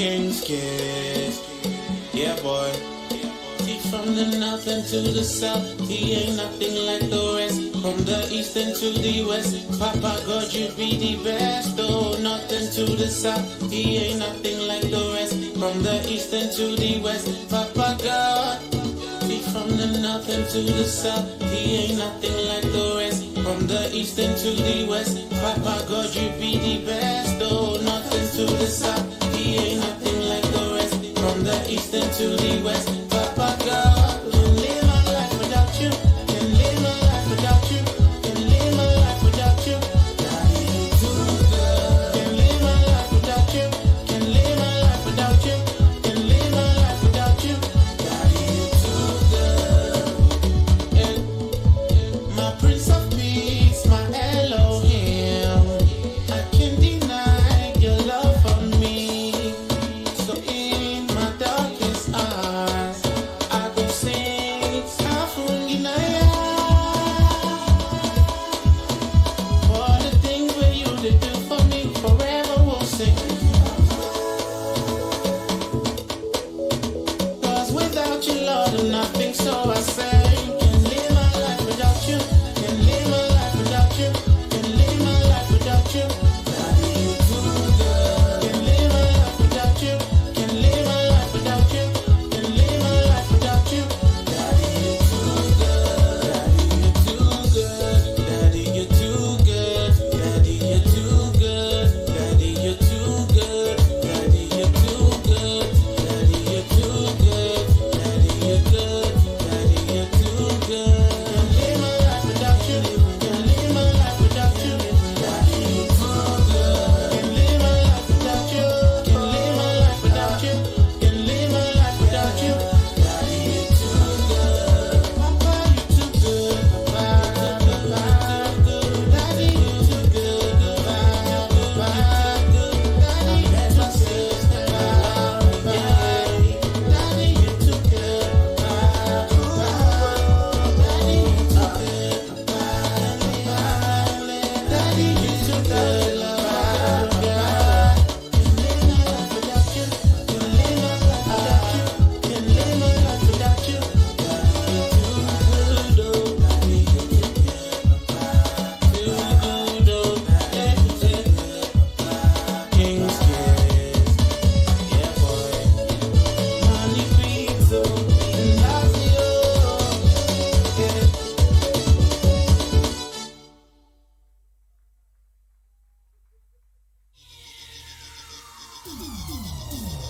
King's Kiss, yeah boy. See from the north and to the south, he ain't nothing like the rest. From the east and to the west, Papa God you be the best. Oh, north and to the south, he ain't nothing like the rest. From the east and to the west, Papa God. See from the north and to the south, he ain't nothing like the rest. From the east and to the west, Papa God you be the best. Oh, north and to the south, he ain't nothing like the rest. From the east and to the west, Papa God. Can live my life without you. Can live my life without you. Can live my life without you. Daddy, you too good. Can live my life without you. Can live my life without you. Can live my life without you. Daddy, you too good. And my Prince of Peace, my Elohim, I can't deny your love for me. So in my darkest hours, I go sing Afunginaya. For the things where you did do for me, forever will sing. Cause without you, Lord, I'm nothing, so I say, can live my life without you. Can live my life without you. Can live my life without you. Daddy, you too good. Can live my life without you. Can live my life without you. Can live my life without you. Daddy, you too good. Daddy, you too good. Daddy, you too good. Daddy, you too good. Daddy, you too good. Daddy, you too good. Daddy, you good. Daddy, you too good. Can live my life without you. Can live my life without you. Daddy, you too good. Can live my life without you. Can live my life without you. Can live my life without you. Daddy, you too good. Papa, you too good. Papa, good. Daddy, you too good. Papa, good. Daddy, you too good. Daddy, you too good. Daddy, you too good. Daddy, you too good. Can live my life without you. Can live my life without you. Daddy, you too good. Daddy, you too good. King's Kiss, yeah boy. Money pizza, and that's you.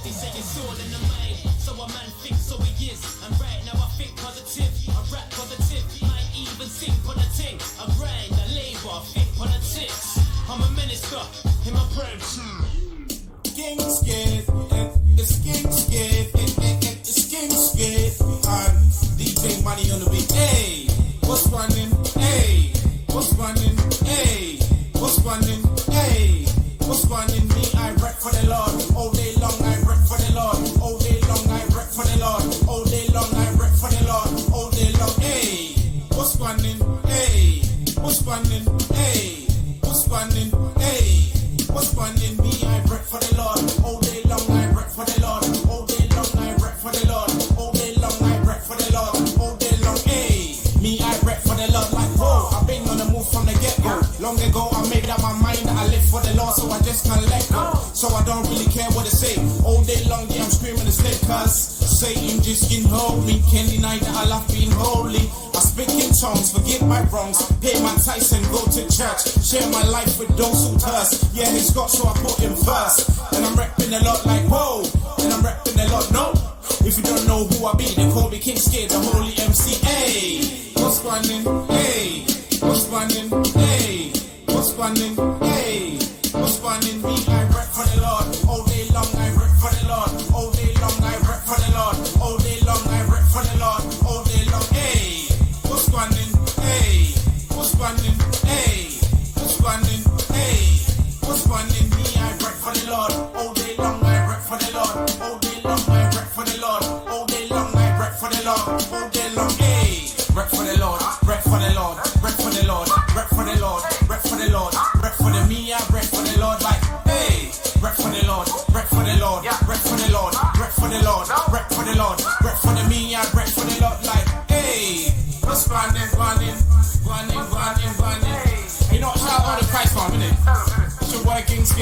They say it's all in the mind, so a man thinks so he is. And right now I think positive, I rap positive, might even sing on a ting. I grind, I labor, think politics. I'm a minister in my prime. King's Gate, it's King's Gate, it's King's Gate, and DJ Money on the beat. Hey, what's running? Hey, what's running? Hey, what's running? Hey, what's running? Me, I rap for the Lord. All day long, I rap for the Lord. All day long, I rap for the Lord. All day long, I rap for the Lord. All day long, hey, what's running? Hey, what's running? Hey, what's running? Hey, what's running? Me, I rap for the Lord. All day long, I rap for the Lord. All day long, I rap for the Lord. All day long, I rap for the Lord. All day long, hey, me, I rap for the Lord. Like, whoa, I've been on the move from the get-go. Long ago, I made up my mind that I live for the Lord, so I just can't let go. So I don't really care what they say. All day long, yeah, I'm screaming the snake, cause Satan just can't hold me. Can't deny that I love being holy. I speak in tongues, forgive my wrongs, pay my tithes and go to church. Share my life with those who thirst. Yeah, he's got, so I put him first. And I'm repping a lot like, whoa. And I'm repping a lot, no. If you don't know who I be, they call me King Skid, the holy MC. Hey, what's running? Hey, what's running? Hey, what's running? Hey, what's running? Me, I rap for the Lord. All day long, I rap for the Lord. All day long, I rap for the Lord. All day long, I rap for the Lord. All day long, hey, what's running? Hey, what's running? Hey, what's running? Hey, what's running? Me, I rap for the Lord. All day long, I rap for the Lord. All day long, I rap for the Lord. All day long, I rap for the Lord. All day long, hey, rap for the Lord. Rap for the Lord. Rap for the Lord. Rap for the Lord. Rap for the Lord. Rap for the me, I rap for the Lord. Like, hey, rap for the Lord. Rap for the Lord. Rap for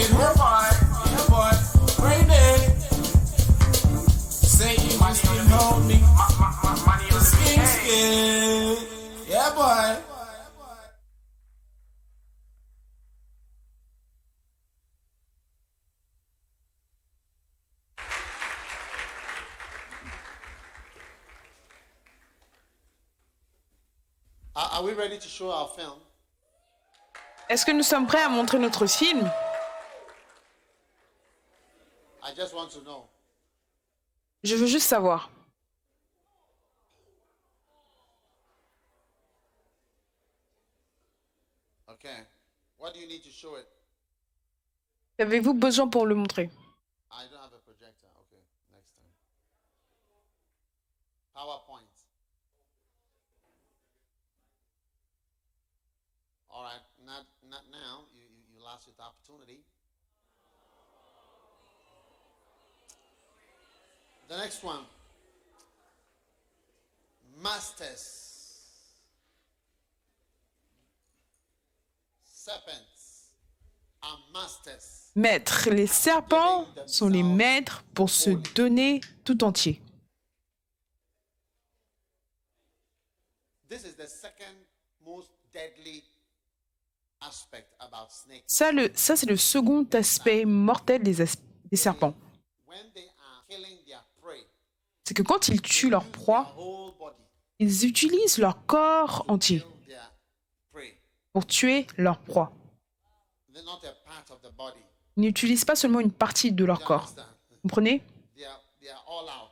skin. Yeah, boy. Rain it. Say you must skin hold me. The skin. Yeah, boy. Are we ready to show our film? Est-ce que nous sommes prêts à montrer notre film? I just want to know. Je veux juste savoir. Okay. What do you need to show it? Qu'avez-vous besoin pour le montrer? I don't have a projector. Okay, next time. PowerPoint. All right, not now. You lost your opportunity. The next one. Masters. Serpents are masters. Maîtres. Les serpents sont les maîtres pour se donner tout entier. This is the second most deadly aspect about snakes. Ça c'est le second aspect mortel des serpents. When they are killing their prey, C'est que quand ils tuent leur proie, whole body ils utilisent leur corps entier kill their prey. pour tuer leur proie. They're not a part of the body. Ils n'utilisent pas seulement une partie de leur You corps. understand? Vous comprenez? They are all out.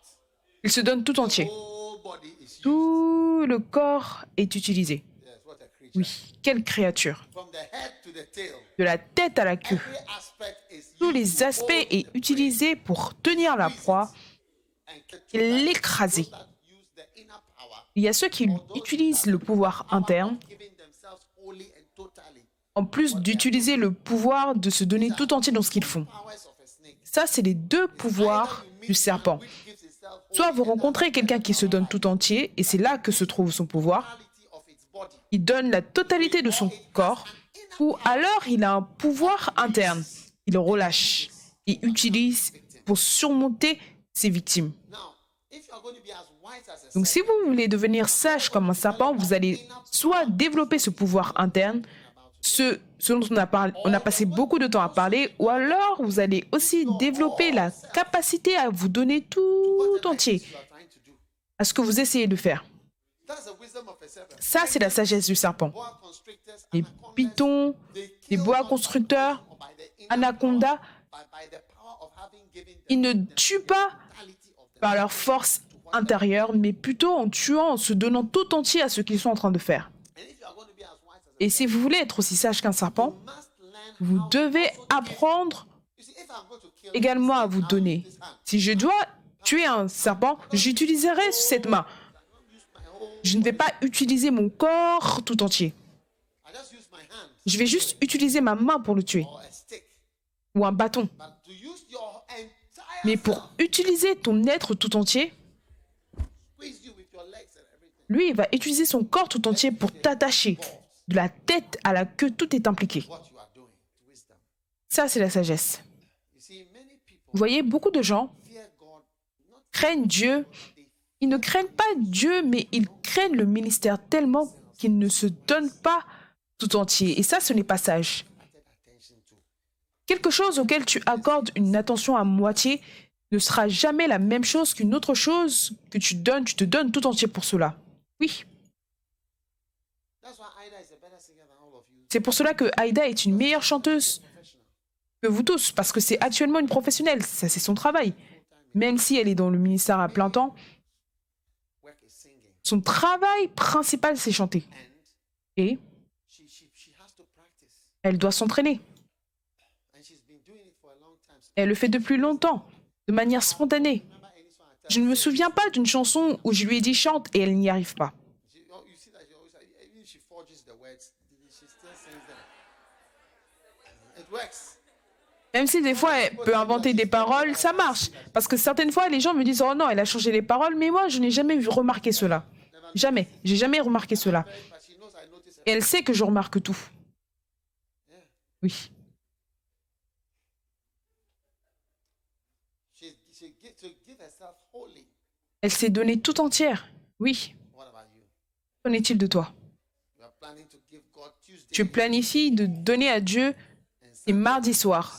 Ils se donnent tout entier. Whole body is used. Tout le corps est utilisé. Yes, what a creature. Oui, quelle créature. From the head to the tail, De la tête à la queue. every aspect is Tous used les to aspects hold est the utilisé pour tenir la proie and kill et l'écraser. those that use the inner power, Il y a ceux qui utilisent le pouvoir interne, giving themselves wholly and totally. en plus d'utiliser le pouvoir de se donner tout entier dans ce qu'ils font. Powers of a snake. Ça, c'est les deux pouvoirs du serpent. Which gives itself Soit vous rencontrez quelqu'un qui se donne tout entier, et c'est là que se trouve son pouvoir, totality of its body. il donne la totalité de son corps, ou alors il a un pouvoir interne. Il relâche et utilise pour surmonter ses victimes. Now, if you are going to be as wise as a Donc si serpent, vous voulez devenir sage comme un serpent, vous allez soit développer ce pouvoir interne, ce dont on a passé beaucoup de temps à parler, ou alors vous allez aussi développer la capacité à vous donner tout entier you are trying to do. à ce que vous essayez de faire. That's the wisdom of a serpent. Ça, c'est la sagesse du serpent. Boa constrictors, Les anacondas, pythons, they les kill boa not constructeurs, by the inner anacondas, by the power of having given ils them ne tuent pas totality of the par leur force intérieure, mais plutôt en tuant, en se donnant tout entier à ce qu'ils sont en train de faire. And if you are going to be as wise as a Et si vous voulez être aussi sage qu'un serpent, you must learn vous how devez also to give. apprendre You see, if I'm going to kill également à this vous hand, donner. this hand, Si je dois tuer un serpent, j'utiliserai cette main. use my whole, Je ne vais pas utiliser mon corps tout entier. I just use my hand Je vais juste utiliser ma main pour le tuer, or a stick. ou un bâton. But to use your entire Mais pour self, utiliser ton être tout entier, squeeze you with your legs and everything. lui, il va utiliser son corps tout entier pour t'attacher. De la tête à la queue, tout est impliqué. What you are doing, wisdom. Ça, c'est la sagesse. You see, many people Vous voyez, beaucoup de gens fear God not craignent Dieu. Ils ne craignent pas Dieu, mais ils craignent le ministère tellement qu'ils ne se donnent pas tout entier. Et ça, ce n'est pas sage. attention to. Quelque chose auquel tu accordes une attention à moitié ne sera jamais la même chose qu'une autre chose que tu te donnes tout entier pour cela. Oui, That's why Ida is a better singer than all of you. c'est pour cela que Aïda est une meilleure chanteuse Professional. que vous tous, parce que c'est actuellement une professionnelle, ça c'est son travail. Même si elle est dans le ministère à plein temps, Work is singing. son travail principal c'est chanter. And Et she has to practice. elle doit s'entraîner. And she's been doing it for a long time. Elle le fait depuis longtemps, de manière spontanée. Remember any song I tell Je ne me souviens pas d'une chanson où je lui ai dit chante et elle n'y arrive pas. you see that she always, even if she forges the words, she still sings them. It works. Même si des fois elle peut inventer des paroles, ça marche. Parce que certaines fois les gens me disent oh non, elle a changé les paroles, mais moi je n'ai jamais remarqué cela. Jamais, j'ai jamais remarqué cela. But she knows I notice Et elle sait que je remarque tout. Oui. wholly. Elle s'est donnée tout entière. Oui. What about you? Qu'en est-il de toi? You are planning to give God Tuesday Tu planifies de donner à Dieu des mardis soirs,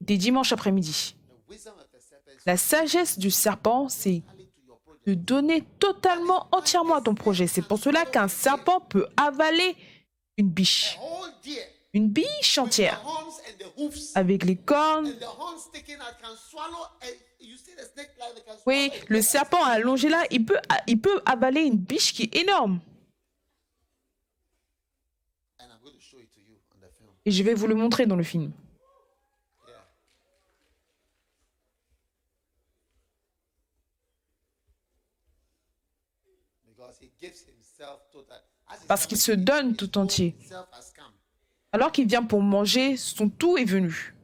des dimanches après-midi. the wisdom of the serpent La sagesse du serpent, c'est to your project. de donner totalement, entièrement à ton projet. C'est pour cela qu'un serpent peut avaler une biche. Whole deer, Une biche the entière, horns and the hoofs, avec les cornes. and the horns sticking out can swallow. You see the snake like they can swallow. Oui, le serpent allongé là, il peut avaler une biche qui est énorme. And I'm going to show it to you on the film. Et je vais vous le montrer dans le film. Yeah. Because he gives himself total. As he Parce qu'il se donne tout entier. himself has come. Alors qu'il vient pour manger, son tout est venu.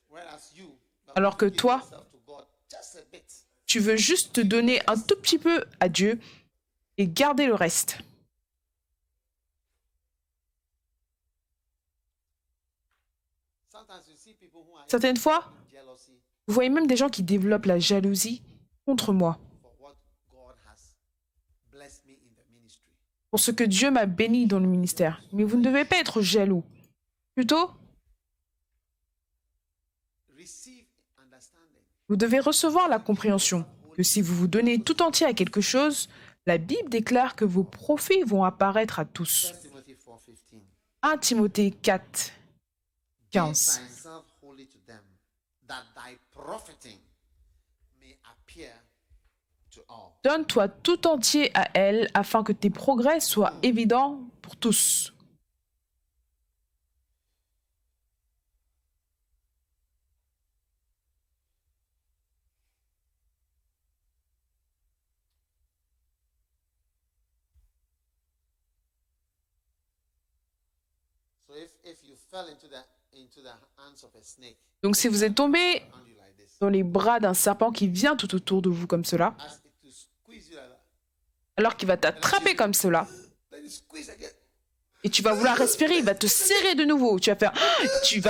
Whereas you, Alors que toi, yourself to God just a bit. tu veux juste te donner un tout petit peu à Dieu et garder le reste. Sometimes you see people who are Certaines fois, in jealousy vous voyez même des gens qui développent la jalousie contre moi, for what God has blessed me in the ministry. pour ce que Dieu m'a béni dans le ministère. Mais vous ne devez pas être jaloux. Plutôt, Receive understanding. vous devez recevoir la compréhension que si vous vous donnez tout entier à quelque chose, la Bible déclare que vos profits vont apparaître à tous. 1 Timothy 4:15. 1 Timothée 4, Give 15. thyself wholly to them, that thy profiting may appear to all. Donne-toi tout entier à elle afin que tes progrès soient évidents pour tous. So if you fell into the hands of a snake, Donc si vous êtes tombé hand you like this, dans les bras d'un serpent qui vient tout autour de vous comme cela, ask it to squeeze you like that. alors qu'il va t'attraper comme cela, Then you squeeze again. et tu vas vouloir respirer, il va te serrer de nouveau. Tu vas faire,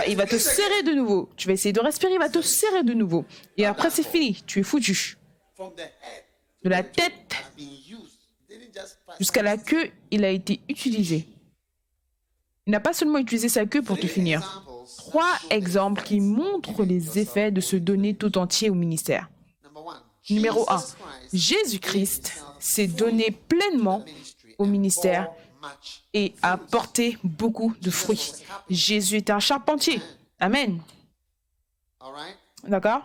il va te serrer de nouveau. Tu vas essayer de respirer, il va te serrer de nouveau. Et après c'est fini, tu es foutu. From the head De la tête has been used. Didn't just pass. jusqu'à la queue, il a été utilisé. Il n'a pas seulement utilisé sa queue pour te finir. Examples. 3 exemples qui montrent les effets de se donner tout entier au ministère. Number one. Numéro 1. Jesus Christ Jésus-Christ s'est donné pleinement au ministère much. et a porté beaucoup de fruits. Jésus est un charpentier. Amen. All right? D'accord?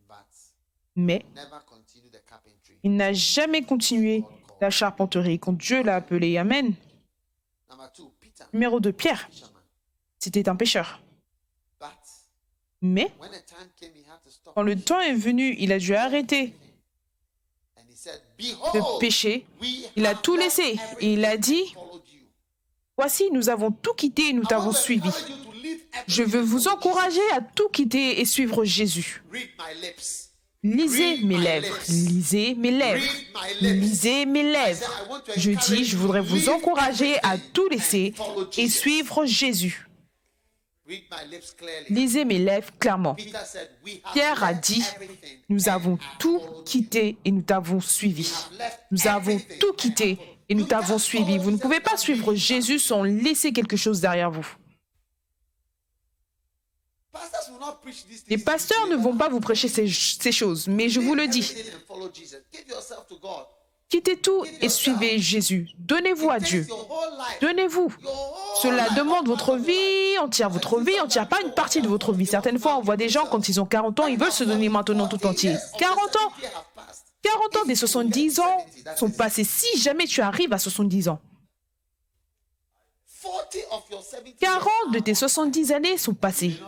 But Mais never continue the carpentry. il n'a jamais continué la charpenterie quand Dieu l'a appelé. Amen. Number two, Peter, Numéro 2, Pierre. fisherman. C'était un pécheur. But Mais when the time came, he had to stop. quand le temps est venu, il a dû arrêter And he said, de Behold, pécher. we Il a have tout left laissé et il a everything dit, and followed you. voici, nous avons tout quitté et nous I t'avons want to suivi. encourage you to leave Je everything veux and vous follow encourager à tout quitter et suivre Jésus. Jesus. Read my lips. Lisez mes lèvres, lisez mes lèvres, lisez mes lèvres. Je dis, je voudrais vous encourager à tout laisser et suivre Jésus. Read my lips clearly. Lisez mes lèvres clairement. Peter said, we have Pierre a left dit, everything nous and avons have tout followed you. quitté et nous t'avons suivi. Nous avons tout quitté et nous t'avons suivi. Vous ne pouvez pas suivre Jésus sans laisser quelque chose derrière vous. Pastors will not preach these Les things pasteurs ne vont pas vous prêcher ces choses, mais je vous le dis. Everything and follow Jesus. Give yourself to God. Quittez tout et suivez Jésus. Donnez-vous à Dieu. Take your whole life. Donnez-vous. Your whole Cela life. demande votre vie entière, pas une partie de votre vie. Certaines fois, on voit des gens, quand ils ont 40 ans, ils veulent se donner maintenant tout entier. 40 ans, 40 ans des 70 ans sont passés. Si jamais tu arrives à 70 ans, 40 de tes 70 années sont passées.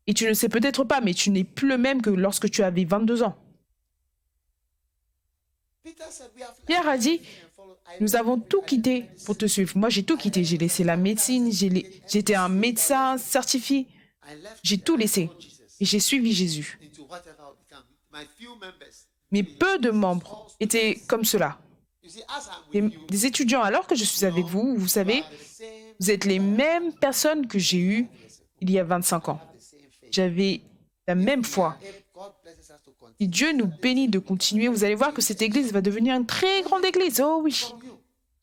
Et tu ne sais peut-être pas, mais tu n'es plus le même que lorsque tu avais 22 ans. Pierre a dit, nous avons tout quitté pour te suivre. Moi, j'ai tout quitté. J'ai laissé la médecine, j'étais un médecin certifié. J'ai tout laissé et j'ai suivi Jésus. Mais peu de membres étaient comme cela. Des étudiants, alors que je suis avec vous, vous savez, vous êtes les mêmes personnes que j'ai eues il y a 25 ans. j'avais la même foi. If God blesses us to continue Si Dieu nous bénit de continuer, vous allez voir que cette église va devenir une très grande église. Oh oui, from you.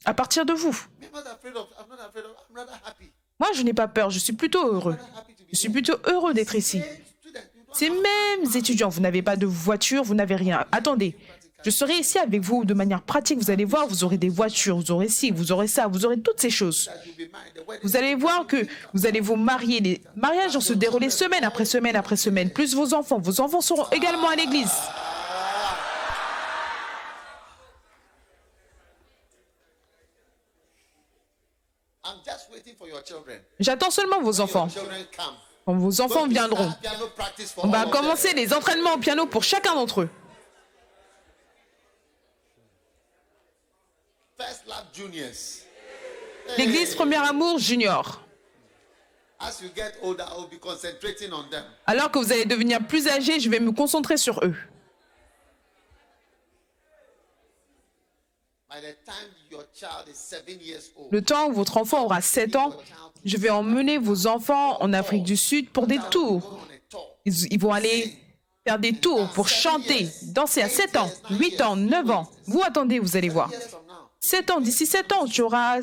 à partir de vous. I'm not afraid of, I'm rather happy. Moi, je n'ai pas peur, je suis plutôt heureux. Happy to be Je suis plutôt heureux d'être ici. student. You don't Ces mêmes étudiants, vous n'avez pas de voiture, vous n'avez rien. Attendez, je serai ici avec vous de manière pratique. Vous allez voir, vous aurez des voitures, vous aurez ci, vous aurez ça, vous aurez toutes ces choses. you'll be married. The wedding Vous allez voir que vous allez vous marier. Les mariages vont se dérouler semaine après semaine après semaine. Plus vos enfants. Vos enfants seront également à l'église. I'm just waiting for your children. J'attends seulement vos enfants. Children come. Quand vos enfants viendront, Piano practice for on va all of them. commencer les entraînements au piano pour chacun d'entre eux. First Love Juniors. L'église Premier Amour Junior. As you get older, I'll be concentrating on them. Alors que vous allez devenir plus âgés, je vais me concentrer sur eux. By the time your child is 7 years old, Le temps où votre enfant aura 7 ans, je vais emmener vos enfants en Afrique du Sud pour des tours. go on a tour. Ils vont aller faire des tours pour chanter, danser à 7 ans, 8 ans, 9 ans. Vous attendez, vous allez voir. Years from now, 7 ans, d'ici 7 ans, tu auras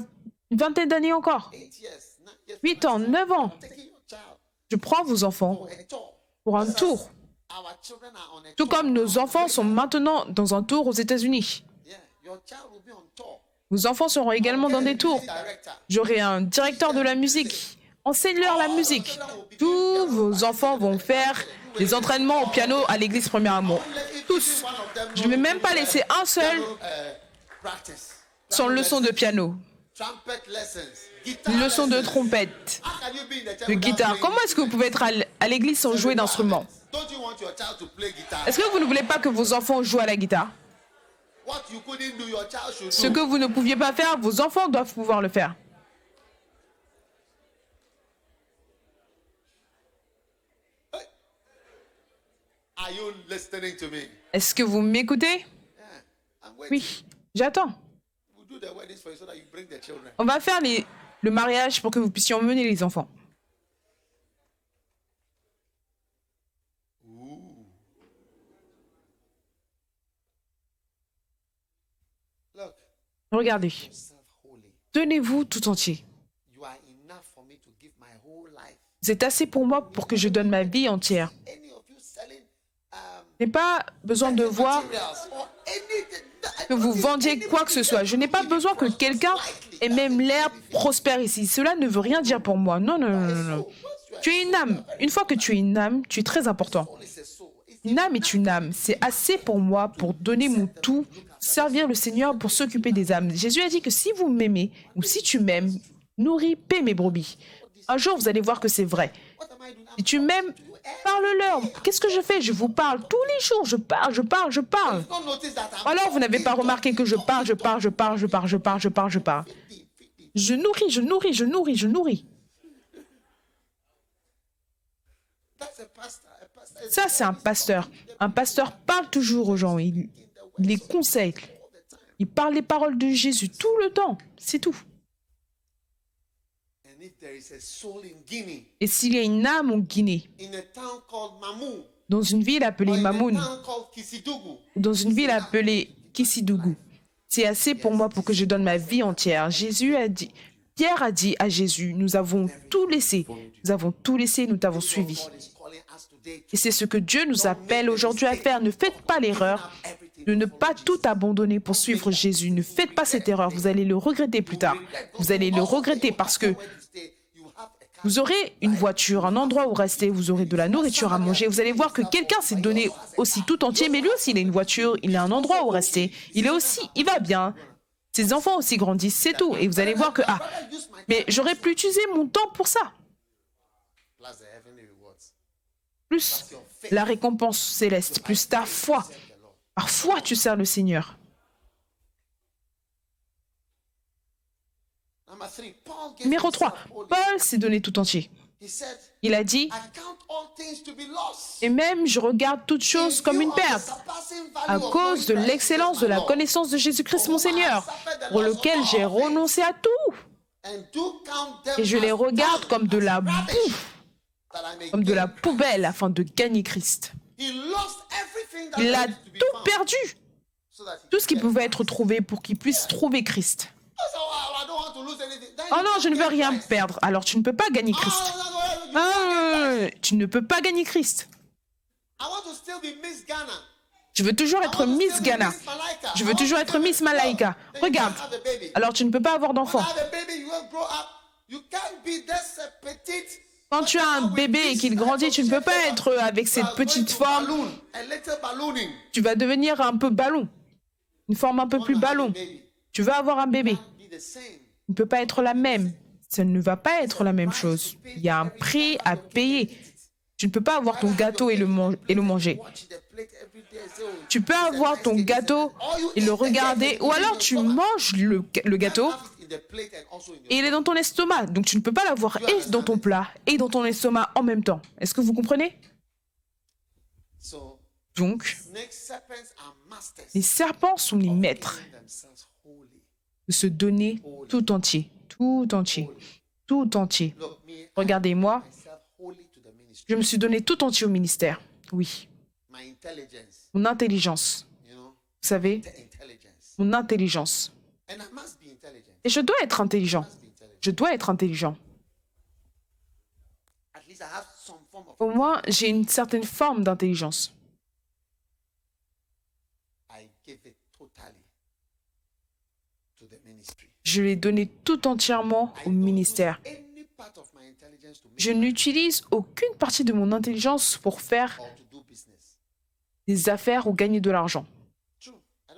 une vingtaine d'années encore. 8 years, 9 years, 8 ans, 9 ans. taking your child Je prends vos enfants for a tour. pour un tour. Our children are on a Tout tour. comme nos enfants sont maintenant dans un tour aux États-Unis. Yeah, your child will be on tour. Vos enfants seront également dans des tours. Director. J'aurai un directeur de la musique. Enseigne-leur la musique. Tous vos enfants vont faire des entraînements au piano à l'église Premier Amour. Tous. One of them Je ne vais même pas laisser un seul practice. sans leçon de piano, Trumpet lessons. Guitar une leçon de lessons. trompette, How can you be in the church de without guitare. playing Comment est-ce que vous pouvez être à l'église sans jouer d'instrument? Don't you want your child to play guitar? Est-ce que vous ne voulez pas que vos enfants jouent à la guitare? What you couldn't do, your child should Ce do. que vous ne pouviez pas faire, vos enfants doivent pouvoir le faire. Are you listening to me? Est-ce que vous m'écoutez? Yeah. I'm waiting. Oui, j'attends. We'll do the weddings for you so that you bring the children. On va faire le mariage pour que vous puissiez emmener les enfants. Look, Regardez, serve holy. tenez-vous tout entier. You are enough for me to give my whole life. Vous êtes assez pour moi pour que je donne ma vie entière. Any of you selling Je n'ai pas besoin de voir materials or anything. que vous vendiez quoi que ce soit. Je n'ai pas besoin que quelqu'un ait même l'air prospère ici. Cela ne veut rien dire pour moi. Non, non, non, non, non. Tu es une âme. Une fois que tu es une âme, tu es très important. It's a soul. It's Une âme est une âme. C'est assez pour moi pour donner mon tout, servir le Seigneur pour s'occuper des âmes. Jésus a dit que si vous m'aimez, ou si tu m'aimes, nourris, paie mes brebis. Un jour, vous allez voir que c'est vrai. what am I doing? Si tu m'aimes, parle-leur. Qu'est-ce que je fais? Je vous parle tous les jours. Je parle, je parle, je parle. Don't notice that I'm Alors, vous n'avez pas remarqué que je parle, je parle, je parle, je parle, je parle, je parle, je parle. Je nourris, je nourris, je nourris, je nourris. That's a pastor. A pastor is Ça, c'est un pasteur. Un pasteur parle toujours aux gens. Il les conseille. Il parle les paroles de Jésus tout le temps. C'est tout. and if there is a soul in Guinea, Et s'il y a une âme en Guinée, in a town called Mamou, dans une ville or appelée in a Mamoun, town called Kisidougou, ou dans une ville appelée Kissidougou, c'est assez pour moi pour que je donne ma vie entière. Pierre a dit à Jésus, nous avons tout laissé. Nous avons tout laissé, nous t'avons suivi. God is calling us today Et c'est ce que Dieu nous appelle aujourd'hui à faire. Ne faites pas l'erreur de ne pas tout abandonner pour suivre Jésus. Ne faites pas cette erreur. Vous allez le regretter plus tard. Vous allez le regretter parce que where to stay. You have a car. vous aurez une voiture, un endroit où rester, vous aurez de la nourriture à manger. Vous allez voir que quelqu'un s'est donné aussi tout entier, mais lui aussi, il a une voiture, il a un endroit où rester. Il va bien. Ses enfants aussi grandissent, c'est tout. Et vous allez voir que, mais j'aurais pu utiliser mon temps pour ça. Plus the heavenly rewards. Plus la récompense céleste, plus ta foi. Par foi, tu sers le Seigneur. Number 3, Paul gave Numéro 3, himself wholly. Paul s'est donné tout entier. He said, Il a dit, I count all things to be lost. et même je regarde toutes choses comme une perte, à cause de l'excellence de la connaissance de Jésus-Christ mon Seigneur, pour lequel j'ai renoncé à tout. Et je les regarde comme de la bouffe that I may comme de la gain. poubelle afin de gagner Christ. He lost everything that Il a needed to be tout found perdu, so that he tout ce qui could get pouvait être Christ. trouvé pour qu'il puisse trouver Christ. So, I don't want to lose anything. Then Oh you non, can't je ne veux get rien Christ. perdre. Alors tu ne peux pas gagner Christ. You can't get Christ. Tu ne peux pas gagner Christ. I want to still be Miss Ghana. Je veux toujours être Miss Ghana. Je veux toujours être Miss Malaika. Regarde. Alors tu ne peux pas avoir d'enfant. Quand tu as un bébé et qu'il grandit, tu ne peux pas être avec cette petite forme. Tu vas devenir un peu ballon. Une forme un peu plus ballon. Tu veux avoir un bébé. Il ne peut pas être la même. Ça ne va pas être la même chose. Il y a un prix à payer. Tu ne peux pas avoir ton gâteau et le manger. Tu peux avoir ton gâteau et le regarder, ou alors tu manges le gâteau et il est dans ton estomac. Donc tu ne peux pas l'avoir et dans ton plat et dans ton estomac en même temps. Est-ce que vous comprenez? Donc, les serpents sont les maîtres de se donner tout entier, tout entier, tout entier. Regardez-moi, je me suis donné tout entier au ministère. Oui. Mon intelligence. Vous savez, mon intelligence. Et je dois être intelligent. Je dois être intelligent. Au moins, j'ai une certaine forme d'intelligence. Je l'ai donné tout entièrement au ministère. Je n'utilise aucune partie de mon intelligence pour faire des affaires ou gagner de l'argent.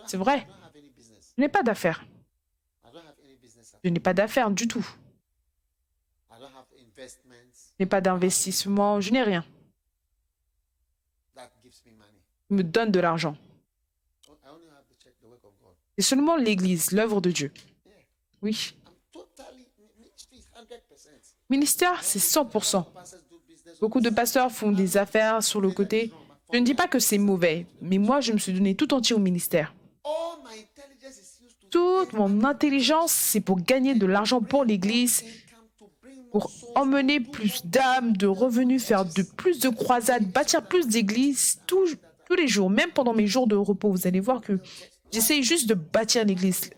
C'est vrai. Je n'ai pas d'affaires. Je n'ai pas d'affaires du tout. Je n'ai pas d'investissement. Je n'ai rien. Il me donne de l'argent. C'est seulement l'Église, l'œuvre de Dieu. Oui. Ministère, c'est 100%. Beaucoup de pasteurs font des affaires sur le côté. Je ne dis pas que c'est mauvais, mais moi, je me suis donné tout entier au ministère. Toute mon intelligence, c'est pour gagner de l'argent pour l'Église, pour emmener plus d'âmes, de revenus, faire plus de croisades, bâtir plus d'églises tous les jours, même pendant mes jours de repos. Vous allez voir que j'essaye juste de bâtir l'Église.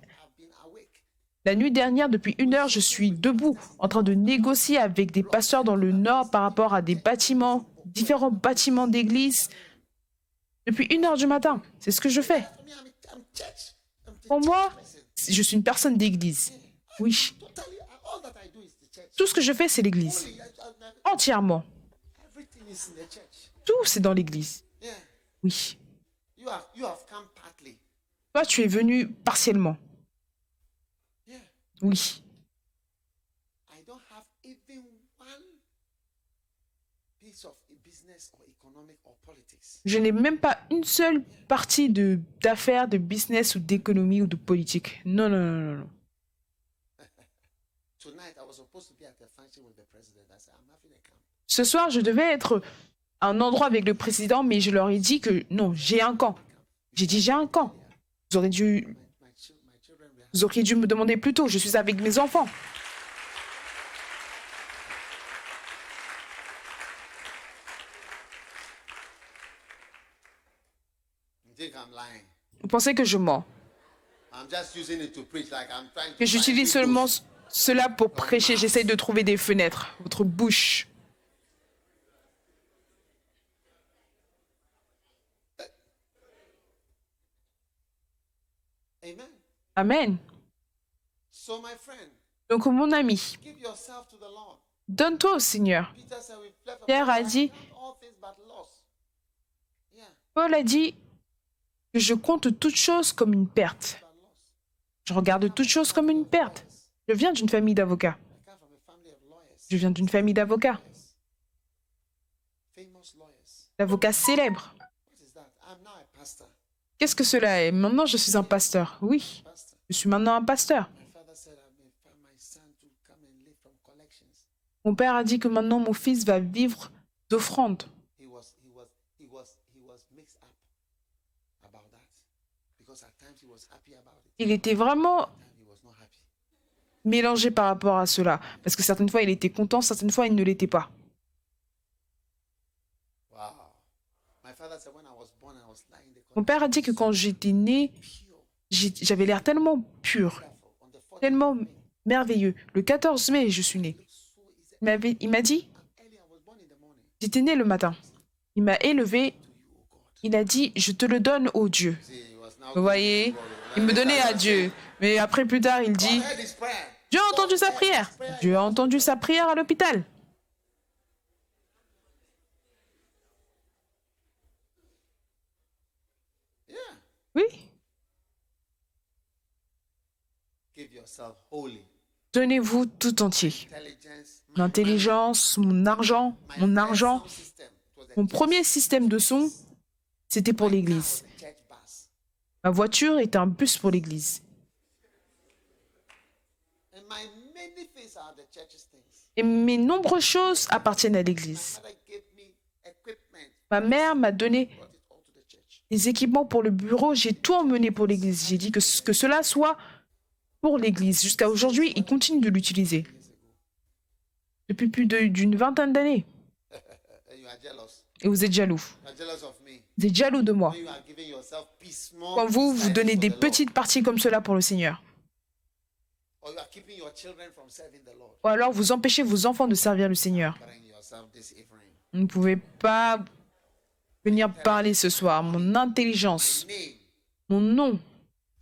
La nuit dernière, depuis 1 heure, je suis debout, en train de négocier avec des pasteurs dans le Nord par rapport à des bâtiments, différents bâtiments d'église. Depuis 1 heure du matin, c'est ce que je fais. Pour moi, je suis une personne d'église. Oui. Tout ce que je fais, c'est l'église. Entièrement. Tout, c'est dans l'église. Oui. Toi, tu es venu partiellement. Oui. Je n'ai même pas une seule partie d'affaires, de business ou d'économie ou de politique. Non, non, non, non, non. Ce soir, je devais être à un endroit avec le président, mais je leur ai dit que non, j'ai un camp. J'ai dit j'ai un camp. Vous auriez dû me demander plus tôt. Je suis avec mes enfants. Vous pensez que je mens? Que j'utilise seulement cela pour prêcher. J'essaye de trouver des fenêtres. Votre bouche. Amen. Donc, mon ami, donne-toi au Seigneur. Pierre a dit, Paul a dit que je compte toutes choses comme une perte. Je regarde toutes choses comme une perte. Je viens d'une famille d'avocats. Je viens d'une famille d'avocats. D'avocats célèbres. Qu'est-ce que cela est? Maintenant, je suis un pasteur. Oui, je suis maintenant un pasteur. Mon père a dit que maintenant, mon fils va vivre d'offrandes. Il était vraiment mélangé par rapport à cela. Parce que certaines fois, il était content, certaines fois, il ne l'était pas. father said when I was born, I was lying in the Mon père a dit que quand j'étais né, j'avais l'air tellement pur, on the 14th tellement merveilleux. Le 14 mai, je suis né. Il m'a dit, early, I was born in the morning. j'étais né le matin. Il m'a élevé. Il a dit, je te le donne au Dieu. See, he was now Vous voyez, il me donnait à Dieu. Mais après, plus tard, il dit, I heard his prayer. Dieu a entendu sa prière. Dieu a entendu sa prière à l'hôpital. Yeah. Oui. Give yourself wholly. Donnez-vous tout entier. Intelligence. L'intelligence, mon argent, Sound system. It was a Mon premier système de son, c'était pour l'église. church bus. Ma voiture est un bus pour l'église. And my many things are the church's things. Et mes nombreuses choses appartiennent à l'église. Father gave me equipment. Ma mère m'a donné Brought it all to the church. des équipements pour le bureau. J'ai tout emmené pour l'église. J'ai dit que cela soit pour l'église. Jusqu'à aujourd'hui, ils continuent de l'utiliser. Depuis plus d'une vingtaine d'années. And you are jealous. Et vous êtes jaloux. You are jealous of me. Vous êtes jaloux de moi. When you are giving yourself peace, small Quand vous silence donnez for des the Lord. petites parties comme cela pour le Seigneur. Or you are keeping your children from serving the Lord. Ou alors vous empêchez vos enfants de servir le Seigneur. Bring yourself this evening. Vous ne pouvez pas venir parler ce soir. Mon intelligence, Name, mon nom,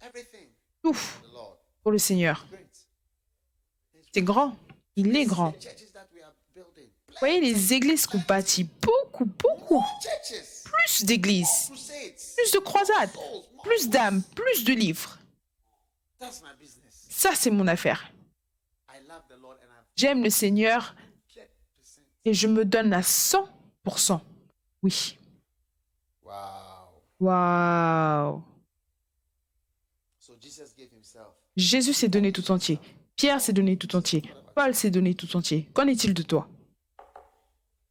everything. tout The Lord. pour le Seigneur. Great. C'est grand. Il est grand. The churches that we are building. Vous voyez les églises qu'on bâtit. Beaucoup. Churches. Plus d'églises. Crusades. Plus de croisades. Plus d'âmes. Plus de livres. That's my business. Ça, c'est mon affaire. I love the Lord and I'm J'aime le Seigneur 100%. et je me donne à 100%. Oui. Wow. Waouh. So Jesus gave himself. Jésus s'est donné tout entier. Pierre s'est donné tout entier. Paul s'est donné tout entier. Qu'en est-il de toi?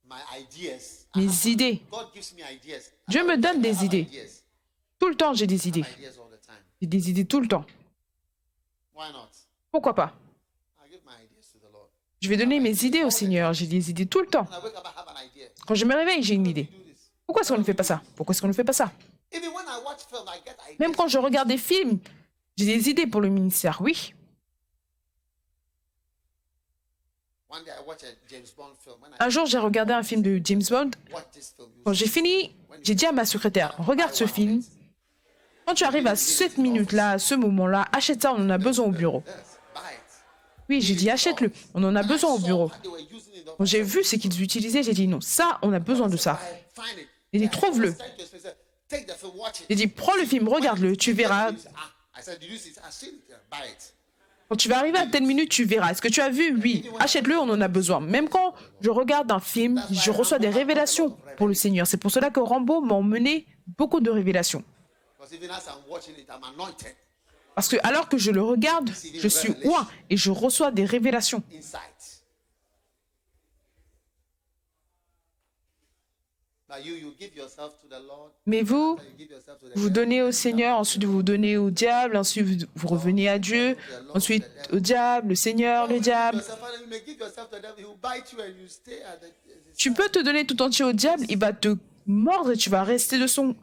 My ideas. Mes idées. God gives me ideas. Dieu me donne des idées. Ideas. Tout le temps, j'ai des idées. Ideas all the time. J'ai des idées tout le temps. Why not? Pourquoi pas? I give my ideas to the Lord. Je vais donner mes idées au Seigneur. J'ai des idées tout le temps. When I wake up, I have an idea. Quand je me réveille, j'ai une idée. Do this. Pourquoi est-ce qu'on ne fait pas ça? Pourquoi est-ce qu'on ne fait pas ça? Even when I watch film, I get ideas. Même quand je regarde des films, j'ai des idées pour le ministère. Oui. One day I watch a James Bond film. When I Un jour, j'ai regardé un film de James Bond. watch this film, you Quand j'ai fini, j'ai dit à ma secrétaire, regarde ce film. Quand tu arrives à cette minute-là, à ce moment-là, achète ça, on en a besoin au bureau. yes, buy it. Oui, j'ai dit, achète-le, on en a besoin au bureau. What they were using in the Quand j'ai vu ce qu'ils utilisaient, j'ai dit, non, ça, on a besoin de ça. find it. J'ai dit, trouve-le. Take the film, watch it. J'ai dit, prends le film, regarde-le, tu verras. I said, did you see it? I seen it. Yeah, buy it. Quand tu vas arriver à telle minute, tu verras. Est-ce que tu as vu? Oui. Achète-le, on en a besoin. Même quand je regarde un film, je reçois des révélations pour le Seigneur. C'est pour cela que Rambo m'a emmené beaucoup de révélations. Because even as I'm watching it, I'm anointed Parce que alors que je le regarde, je suis oint et je reçois des révélations. inside. Now you give yourself to the Lord. Mais vous, You give yourself to the vous donnez au Seigneur, ensuite vous donnez au diable, ensuite vous revenez à Dieu, ensuite au diable, le Seigneur, le diable. yourself, and you may give yourself to the devil. He will bite you and you stay at the. Tu peux te donner tout entier au diable, il va te mordre et tu vas rester de son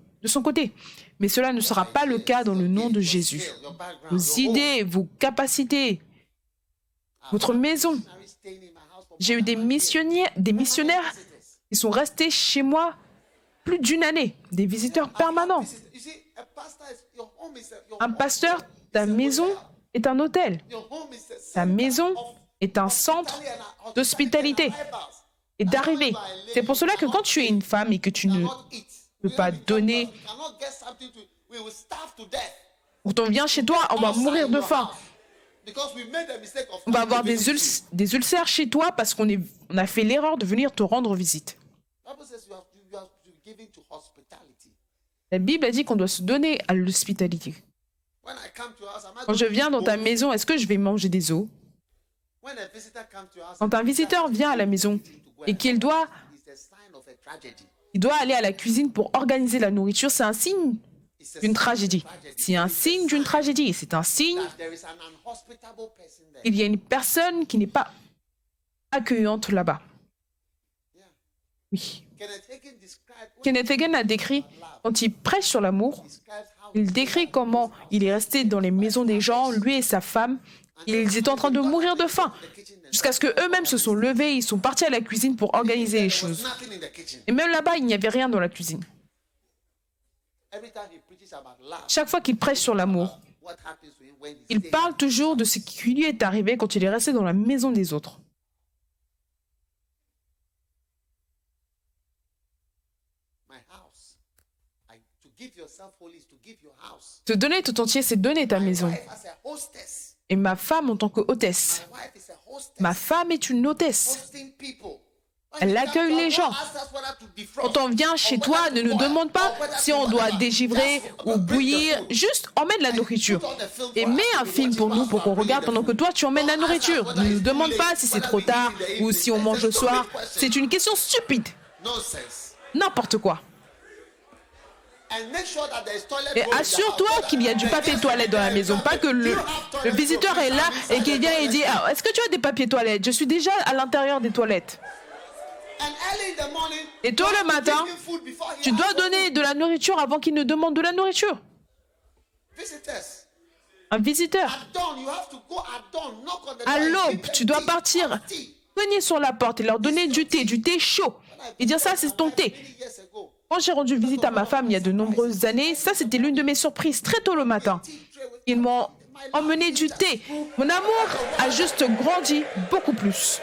côté. Mais cela ne sera pas le cas dans le nom de Jésus. Your background, Vos your idées, vos capacités, votre maison. missionary staying in my house for J'ai eu des missionnaires qui sont restés chez moi plus d'une année, des visiteurs permanents. You see, a pastor is your home is your Un pasteur, ta maison est un hôtel. Your home is a Ta maison est un centre d'hospitalité et d'arrivée. C'est pour cela que quand tu es une femme et que tu ne peux pas donner, quand on vient chez toi, on va mourir de faim. On va avoir des ulcères chez toi parce qu'on a fait l'erreur de venir te rendre visite. La Bible a dit qu'on doit se donner à l'hospitalité. Quand je viens dans ta maison, est-ce que je vais manger des os? Quand un visiteur vient à la maison et qu'il doit aller à la cuisine pour organiser la nourriture, c'est un signe d'une tragédie. C'est un signe d'une tragédie. C'est un signe qu'il y a une personne qui n'est pas accueillante là-bas. Oui. Kenneth Hagin a décrit, quand il prêche sur l'amour, il décrit comment il est resté dans les maisons des gens, lui et sa femme. Ils étaient en train de mourir de faim, jusqu'à ce qu'eux-mêmes se sont levés, ils sont partis à la cuisine pour organiser les choses. Et même là-bas, il n'y avait rien dans la cuisine. Chaque fois qu'il prêche sur l'amour, il parle toujours de ce qui lui est arrivé quand il est resté dans la maison des autres. Te donner tout entier, c'est donner ta maison. Et ma femme en tant que hôtesse. Ma femme est une hôtesse. Elle accueille les gens. Quand on vient chez toi, ne nous demande pas si on doit dégivrer ou bouillir. Juste emmène la nourriture. Et mets un film pour nous, pour qu'on regarde pendant que toi, tu emmènes la nourriture. Ne nous demande pas si c'est trop tard ou si on mange le soir. C'est une question stupide. N'importe quoi. Et assure-toi qu'il y a du papier toilette dans la maison. Pas que le visiteur est là et qu'il vient et dit « Est-ce que tu as des papiers toilettes? Je suis déjà à l'intérieur des toilettes. » Et tôt le matin, tu dois donner de la nourriture avant qu'il ne demande de la nourriture. Un visiteur. À l'aube, tu dois partir, cogner sur la porte et leur donner du thé chaud. Et dire ça, c'est ton thé. Quand j'ai rendu visite à ma femme il y a de nombreuses années, ça c'était l'une de mes surprises, très tôt le matin. Ils m'ont emmené du thé. Mon amour a juste grandi beaucoup plus.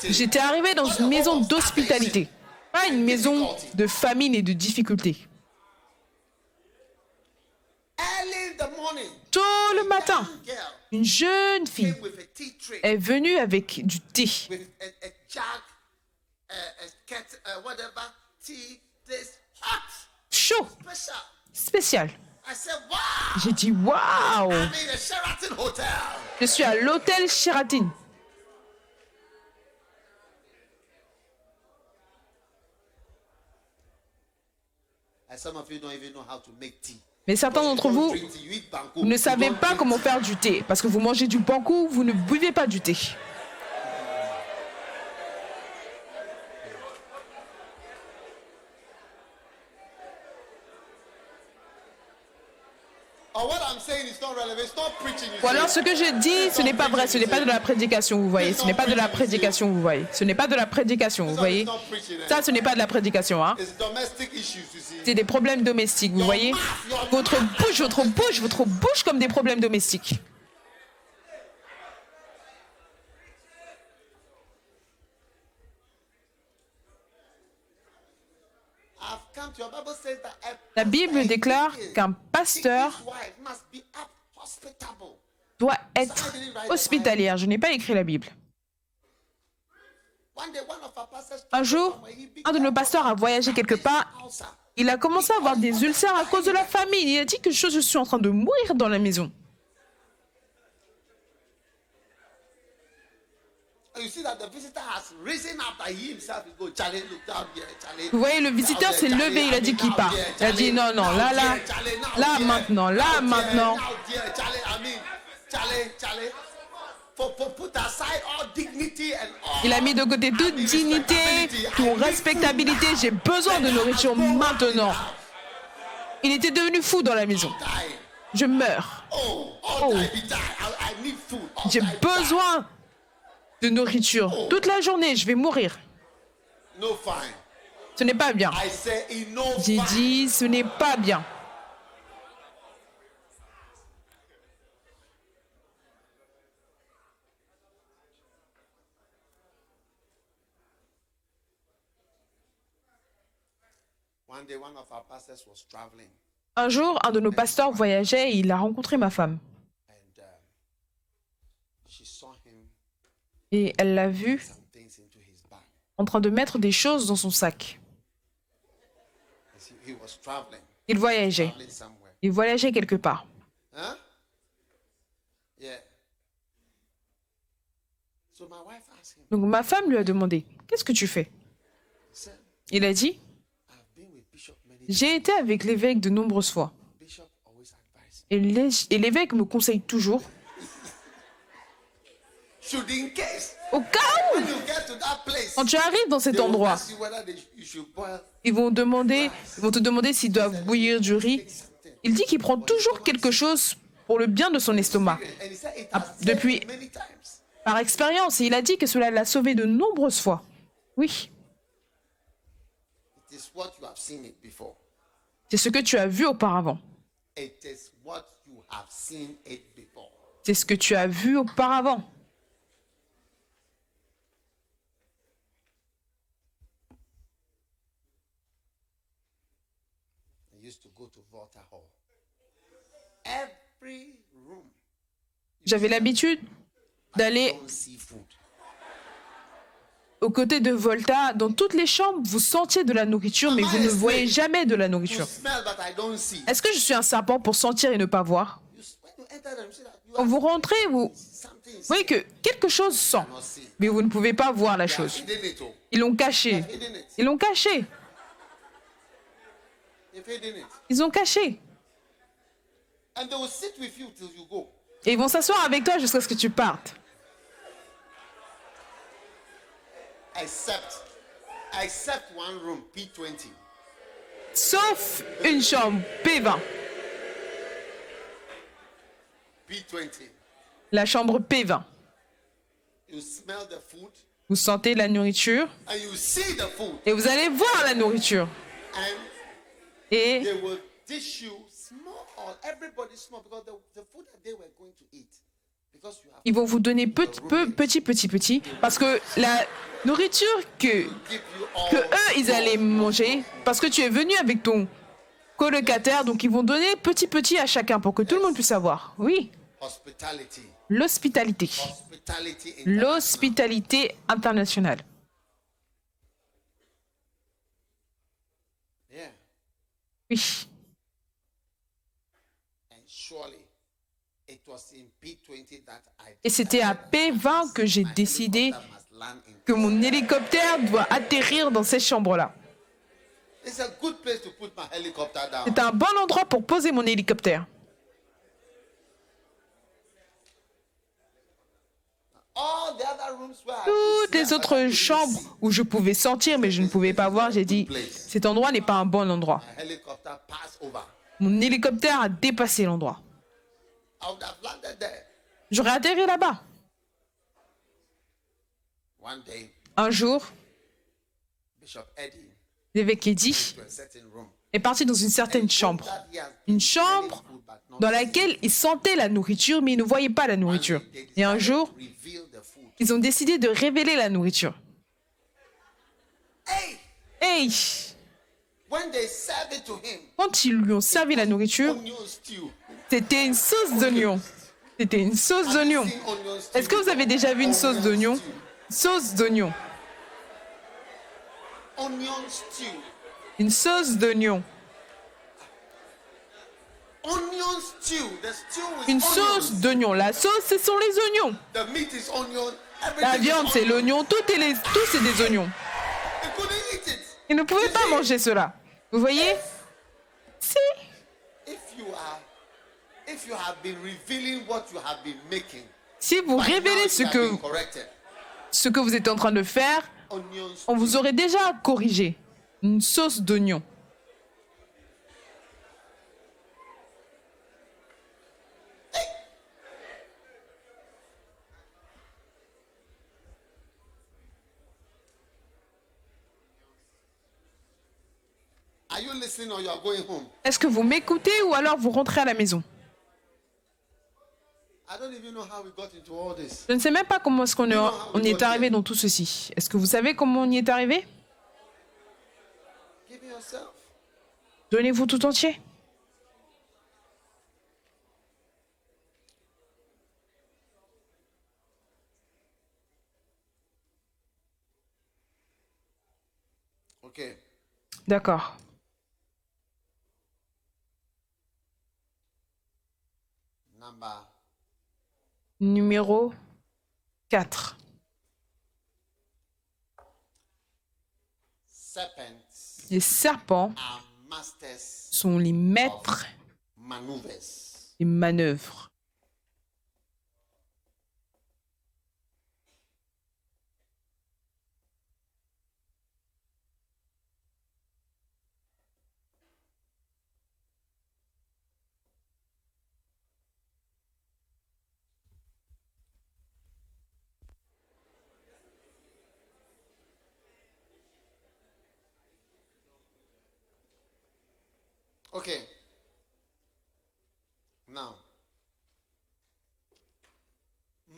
J'étais arrivé dans une maison d'hospitalité, pas une maison de famine et de difficulté. Tôt le matin, une jeune fille est venue avec du thé. Chaud, spécial. J'ai dit waouh! Je suis à l'hôtel Sheraton. Mais certains d'entre vous, vous ne savez pas comment faire du thé. Parce que vous mangez du bankou, vous ne buvez pas du thé. Ou alors ce que je dis, ce n'est pas vrai, ce n'est pas de la prédication, vous voyez. Ce n'est pas de la prédication, vous voyez. Ce n'est pas de la prédication, vous voyez. Ça, ce n'est pas de la prédication, hein. C'est des problèmes domestiques, vous voyez. Votre bouche comme des problèmes domestiques. La Bible déclare qu'un pasteur doit être hospitalier. Je n'ai pas écrit la Bible. Un jour, un de nos pasteurs a voyagé quelque part. Il a commencé à avoir des ulcères à cause de la famine. Il a dit que je suis en train de mourir dans la maison. Vous voyez, le visiteur s'est levé, il a dit qu'il part. Il a dit non, là, maintenant. Il a mis de côté toute dignité, toute respectabilité. J'ai besoin de nourriture maintenant. Il était devenu fou dans la maison. Je meurs. Oh. J'ai besoin de nourriture. Toute la journée, je vais mourir. Ce n'est pas bien. J'ai dit, ce n'est pas bien. Un jour, un de nos pasteurs voyageait et il a rencontré ma femme. Et elle l'a vu en train de mettre des choses dans son sac. Il voyageait. Il voyageait quelque part. Donc ma femme lui a demandé, « Qu'est-ce que tu fais ?» Il a dit, « J'ai été avec l'évêque de nombreuses fois. Et l'évêque me conseille toujours should in case Au cas où, when you get to that place, quand tu arrives dans cet they will endroit, ask you whether you should boil. ils vont te demander s'ils doivent bouillir du riz. Il dit qu'il prend toujours quelque chose pour le bien de son estomac. And he said it Ah, has depuis- saved him many times. Par expérience, et il a dit que cela l'a sauvé de nombreuses fois. Oui, It is what you have seen it before. c'est ce que tu as vu auparavant. It is what you have seen it before. C'est ce que tu as vu auparavant. I used to go to Volta Hall. Every room, J'avais l'habitude d'aller don't see food. aux côtés de Volta. Dans toutes les chambres, vous sentiez de la nourriture, mais vous ne voyez jamais de la You nourriture. smell, but I don't see. Est-ce que je suis un serpent pour sentir et ne pas voir? When you enter them, you see that you Quand have vous rentrez, vous something voyez que quelque chose sent, not see. mais vous ne pouvez pas voir la They are chose. hidden it. Oh. Ils l'ont caché. Hidden it. Ils l'ont caché. They've hidden it. Ils ont caché. And they will sit with you till you go. Et ils vont s'asseoir avec toi jusqu'à ce que tu partes. Except one room, P20. Sauf une chambre, P20. P20. La chambre P20. You smell the food Vous sentez la nourriture and you see the food. et vous allez voir la nourriture. And Et they will dish you small, everybody small, because the food that they were going to eat. Because you have ils vont vous donner petit, parce que la nourriture give you que all eux, ils allaient manger, parce que tu es venu avec ton colocataire, donc ils vont donner petit à chacun pour que tout le monde puisse avoir. Oui, hospitality. l'hospitalité. Hospitality international. L'hospitalité internationale. Yeah. Oui. And surely it was in P20 that I Et c'était à P20 que j'ai décidé that must land in. que mon hélicoptère doit atterrir dans ces chambres-là. It's a good place to put my helicopter down. C'est un bon endroit pour poser mon hélicoptère. All the other rooms where I Toutes could les see, autres chambres où je pouvais sentir, mais je ne pouvais pas voir, j'ai dit, cet endroit n'est pas un bon endroit. my helicopter pass over. Mon hélicoptère a dépassé l'endroit. I would have landed there. J'aurais atterri là-bas. One day, Un jour, Bishop Eddie l'évêque Eddy to a certain room. est parti dans une certaine chambre. Une chambre dans laquelle il sentait la nourriture, mais il ne voyait pas la nourriture. Et un jour, Reveal the food. ils ont décidé de révéler la nourriture. Hey, Hey! when they served it to him, Quand ils lui ont servi la nourriture, onion stew. c'était une sauce d'oignon. C'était une sauce d'oignon. Seen onion stew. Est-ce que vous avez déjà vu une sauce d'oignon? Sauce d'oignon. Onion stew. Une sauce d'oignon. Onion stew. The stew is Une onions. sauce d'oignon. La sauce, ce sont les oignons. The meat is onion. La Everything viande, is c'est onion. l'oignon. Tout, c'est des oignons. They couldn't eat it. Ils ne pouvaient pas manger cela. Vous voyez? Si. If you have been revealing what you have been making, Si vous by now révélez you ce have que, been corrected. ce que vous êtes en train de faire, Onion on vous aurait déjà corrigé. Une sauce d'oignon. Are you listening or you are going home? Est-ce que vous m'écoutez ou alors vous rentrez à la maison? I don't even know how we got into all this. Je ne sais même pas comment est-ce on y est arrivé dans tout ceci. Est-ce que vous savez comment on y est arrivé? Give yourself. Donnez-vous tout entier. Okay. D'accord. Number Numéro 4. serpents Les serpents are masters sont les maîtres maneuvers. des manœuvres. Okay. Now,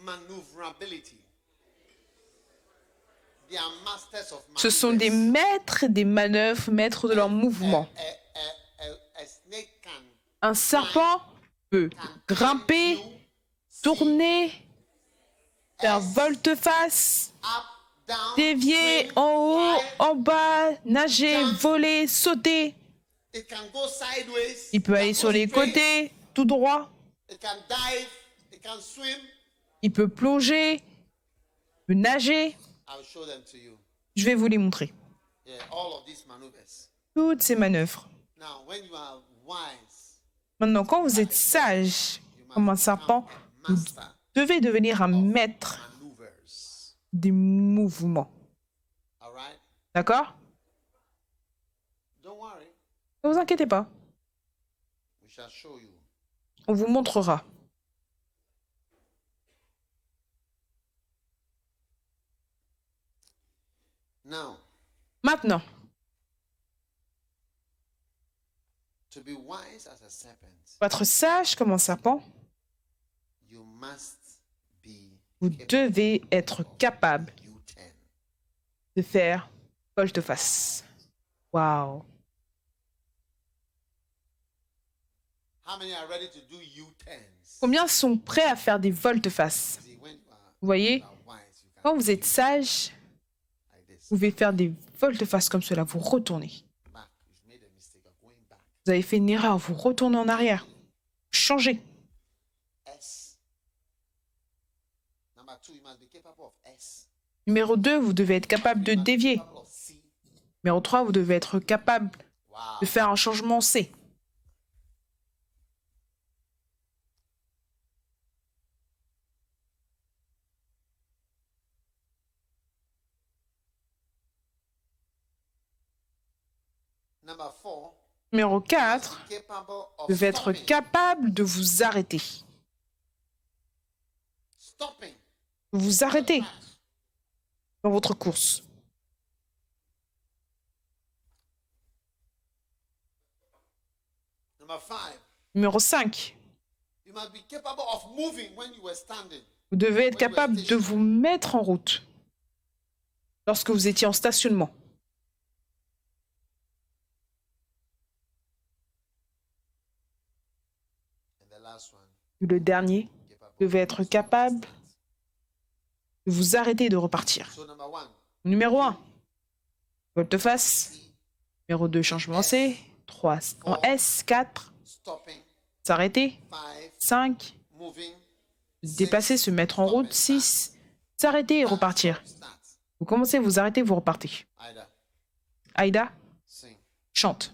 maneuverability. They are masters of Ce sont des maneuvers. maîtres des manœuvres, maîtres de leur mouvement. A snake can Un serpent peut grimper, tourner, faire volte-face, up, down, dévier swim, en haut, fly. en bas, nager, voler, sauter. It can go sideways. Il peut it aller can sur go les straight, côtés, tout droit. It can dive. It can swim. Il peut plonger, il peut nager. I'll show them to you. Je vais vous les montrer. Yeah, all of these maneuvers. Toutes ces manœuvres. Now, when you are wise, Maintenant, quand vous êtes sage comme un serpent, vous master devez devenir un maître maneuvers. des mouvements. All right? D'accord? Don't worry. Ne vous inquiétez pas. We shall show you. On vous montrera. Now, Maintenant, to be wise as a serpent, pour être sage comme un serpent, you must be vous devez être capable U-turn. de faire volte-face. Waouh! How many are ready to do U-turns? Combien sont prêts à faire des volte-face? See, when you are Vous voyez, wise, you can quand vous êtes sage, like this. vous pouvez faire des volte-face comme cela, vous retournez. Back. You've made a mistake of going back. Vous avez fait une erreur, vous retournez en arrière. Changez. S. Number 2, you must be capable of S. Numéro 2, vous devez être capable de You must be dévier. capable of C. Numéro 3, vous devez être capable Wow. de faire un changement C. Number 4, Numéro 4, capable of vous devez être stopping. capable de vous arrêter. Stopping. Vous arrêtez dans votre course. Number 5, Numéro 5, you must be capable of moving when you were standing. vous devez être capable de vous mettre en route lorsque vous étiez en stationnement. And the last one, Et le dernier, capable vous devez être capable de vous arrêter et de repartir. So number 1, Numéro 1, volte-face. Numéro 2, changement C. 3, en S. 4, stopping. s'arrêter. 5, 5, moving. dépasser, se mettre en route. 6, s'arrêter et repartir. Start. Vous commencez, vous arrêtez, vous repartez. Either Aïda, sing. chante.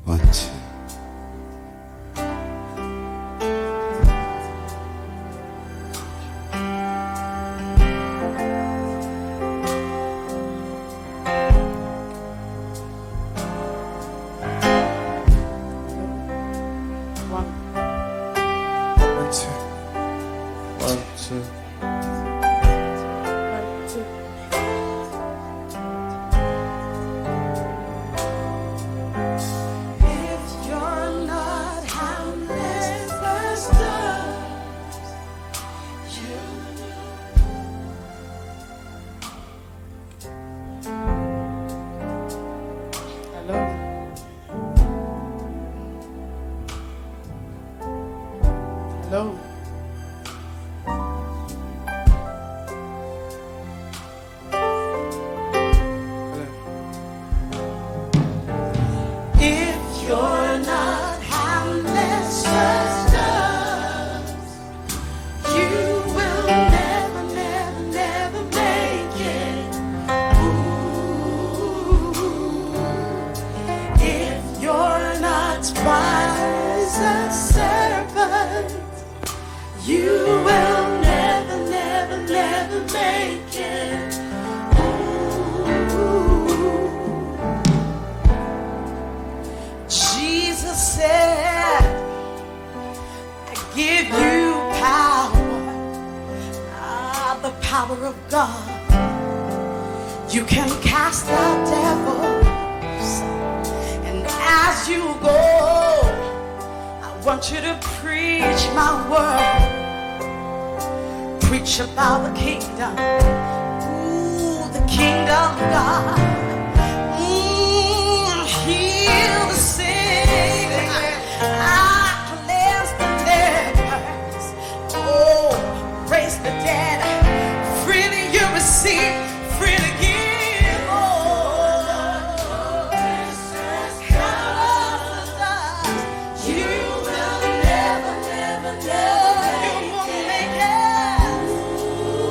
One, two. One, two. One, two. If you're not harmless, Pastor, Hello. Hello. if you're not harmless, Pastor, you will never, never, never make it. Ooh. Jesus said, I give you power, the power of God. You can cast out devils, and as you go, I want you to preach my word. Preach about the kingdom. Ooh, the kingdom of God. Heal the sick. Cleanse the lepers. Oh, raise the dead. Freely you receive, freely give. Oh, you will never, never, never, you won't make it.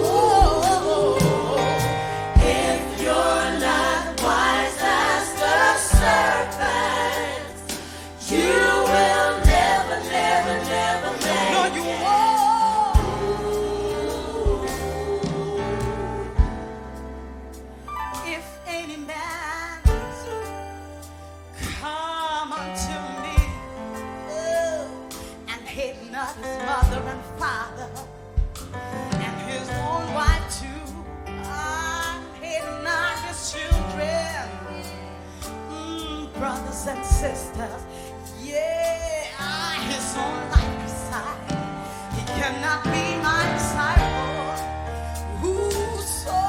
Oh, if you're not wise as the serpent, you will never, never, never make it. No, you won't. If any man come unto me, and hate not his mother and father, and his own wife too, and hate not his children, brothers and sisters, yeah, his own life beside, he cannot be my disciple. Whosoever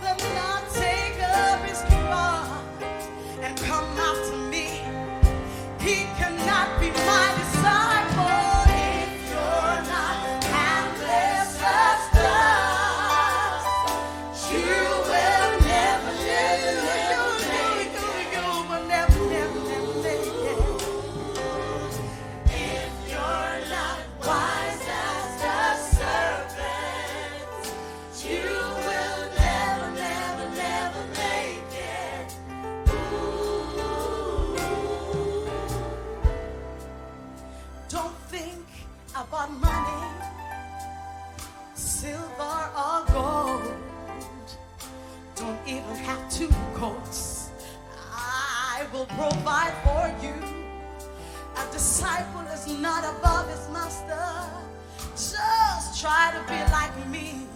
will not take up his cross and come after me, he cannot be my disciple. If you're not handless as dust, you will never, never, never make it. You will never, never, never make it. If you're not wise as the serpent, you will never, never, never make it. Ooh. Don't think about money, silver or gold. Don't even have two coats. I will provide for you. A disciple is not above his master. Just try to be like me.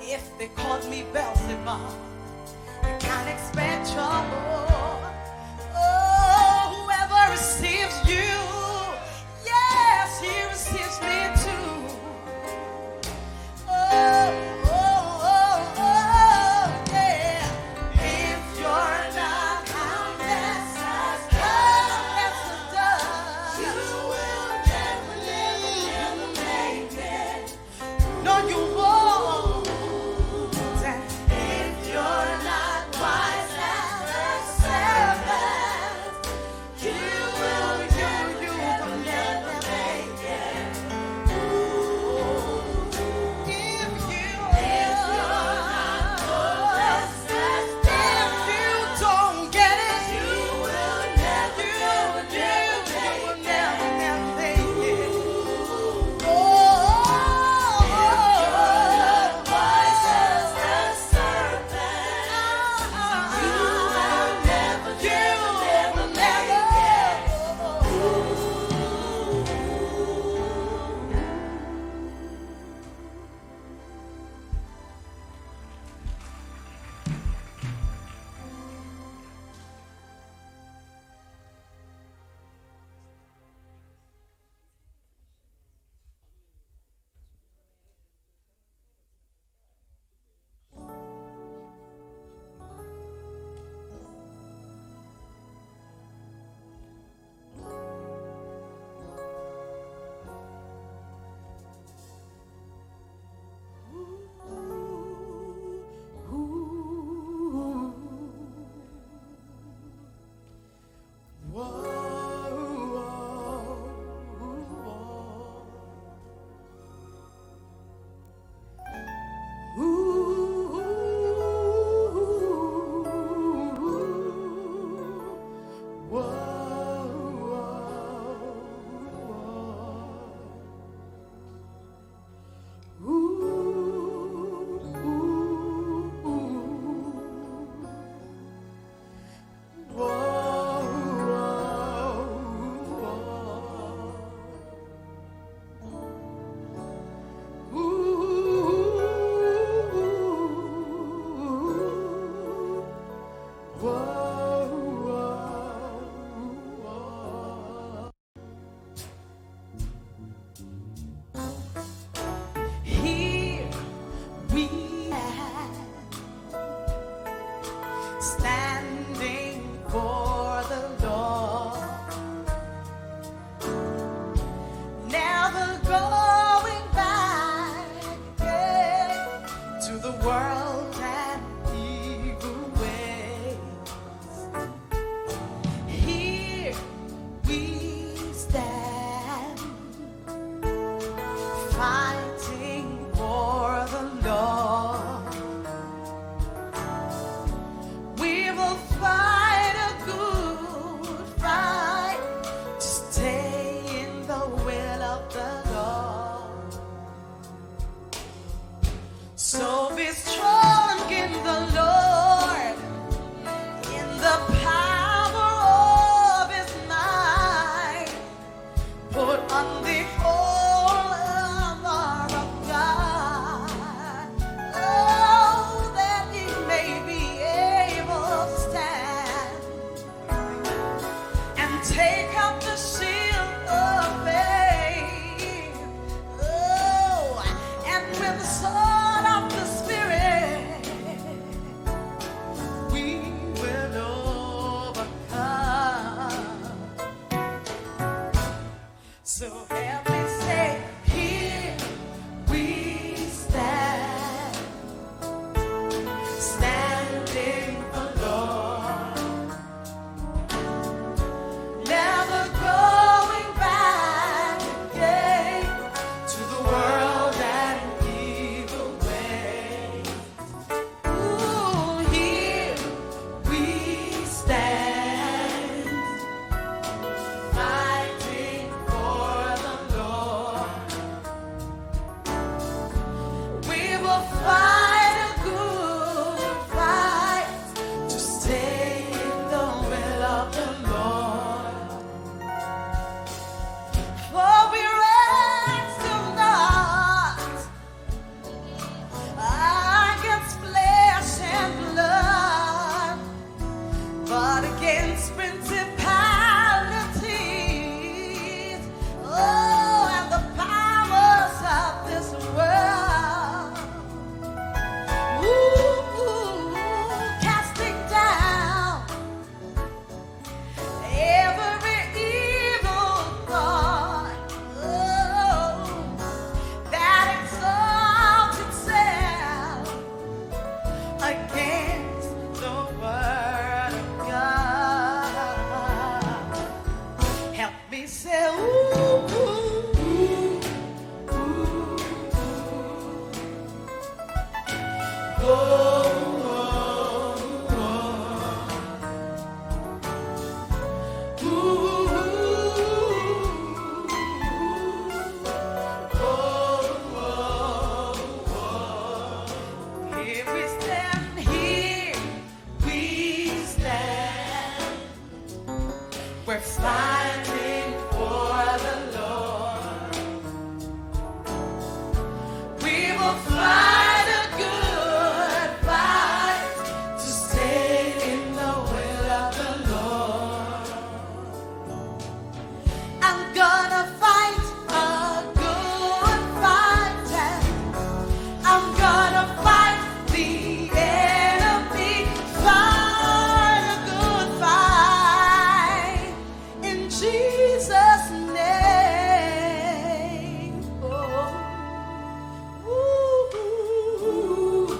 If they called me Beelzebub, you can't expect trouble. Oh, whoever receives you, yes, he receives me too. Oh, oh, oh, oh, yeah. If you're not harmless as dust, you will never, never, never make it. No, you won't. And if you're not wise as the So help me say, here we stand, standing alone, never going back again to the world and evil ways. Ooh, here we stand, fighting for the Lord. We will fight a good fight to stay in the will of the Lord. For we wrestle not against flesh and blood, but against principalities, oh, and the powers of this world. Ooh, casting down every evil thought, oh, that exalts itself against the word of God. Help me say, ooh, ooh, ooh, ooh, Here we stand, we're fighting for the Lord. We will fight a good fight to stay in the will of the Lord. I'm gonna fight a good fight, and I'm gonna fight the enemy, fight a good fight in Jesus' name. Oh. Ooh, ooh, ooh.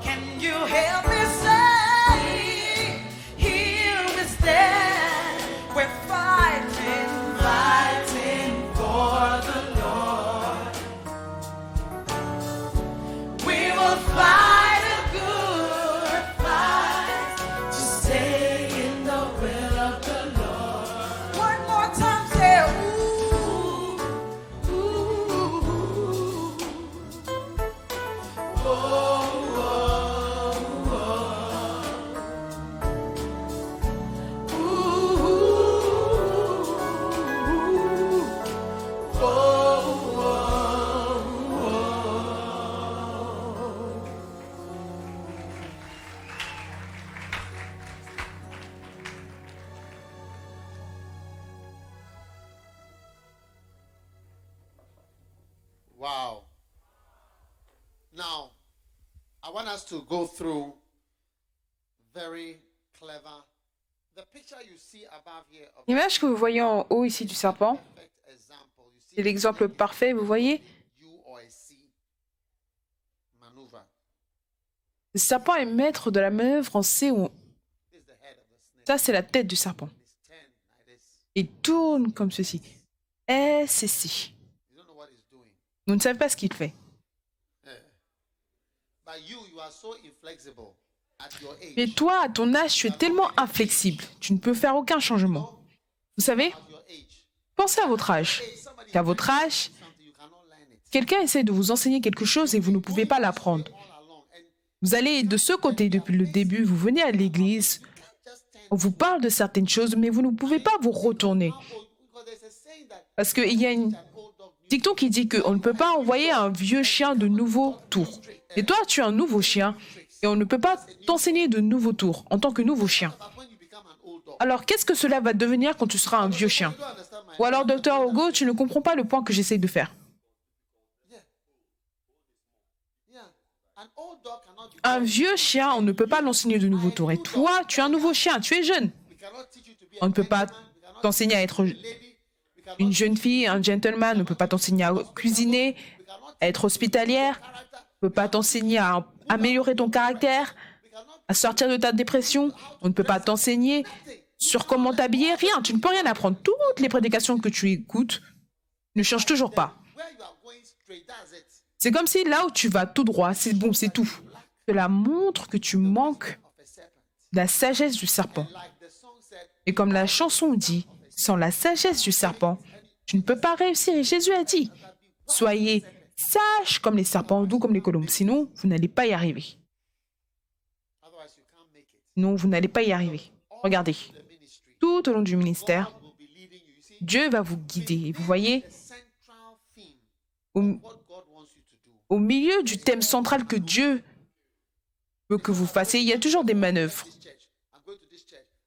Can you help me say, here we stand, we're fighting, fighting for the Lord. We will fight a good fight to stay in the will of the Lord. One more time, say, ooh, ooh, oh, Wow. Now, I want us to go through very clever. The picture you see above here of L'image que vous voyez en haut ici du serpent, perfect example. You see c'est l'exemple parfait, vous voyez. U or a C maneuver. Le serpent est maître de la manœuvre en C ou This is the head of the snake. ça c'est la tête du serpent. It's turned like this. Il tourne comme ceci. S et C. You don't know what it's doing. Vous ne savez pas ce qu'il fait. But you are so inflexible at your age. Mais toi, à ton âge, tu es tellement inflexible. Tu ne peux faire aucun changement. Vous savez, At your age. pensez à votre âge. Qu'à votre âge, Something you cannot learn it. quelqu'un essaie de vous enseigner quelque chose et vous ne pouvez pas l'apprendre. All along. And Vous allez de ce côté depuis le début, vous venez à l'église, just turn. on vous parle de certaines choses, mais vous ne pouvez pas vous retourner. Because there's a saying that Parce qu'il y a une an old dog dicton qui dit qu'on ne peut pas envoyer un vieux chien de nouveaux tours. Et toi, tu es un nouveau chien et on ne peut pas t'enseigner de nouveaux tours en tant que nouveau chien. But when you become an old dog, Alors, qu'est-ce que cela va devenir quand tu seras un vieux chien? Ou alors, docteur Ogo, tu ne comprends pas le point que j'essaie de faire. Un vieux chien, on ne peut pas l'enseigner de nouveaux tours. Et toi, tu es un nouveau chien, tu es jeune. On ne peut pas t'enseigner à être une jeune fille, un gentleman. On ne peut pas t'enseigner à cuisiner, à être hospitalière. On ne peut pas t'enseigner à améliorer ton caractère, à sortir de ta dépression. On ne peut pas t'enseigner sur comment t'habiller. Rien, tu ne peux rien apprendre. Toutes les prédications que tu écoutes ne changent toujours pas. C'est comme si là où tu vas tout droit, c'est bon, c'est tout. Cela montre que tu manques de la sagesse du serpent. Et comme la chanson dit, sans la sagesse du serpent, tu ne peux pas réussir. Et Jésus a dit, soyez sages comme les serpents, doux comme les colombes. Sinon, vous n'allez pas y arriver. Non, vous n'allez pas y arriver. Regardez, tout au long du ministère, Dieu va vous guider. Et vous voyez, au milieu du thème central que Dieu veut que vous fassiez, il y a toujours des manœuvres.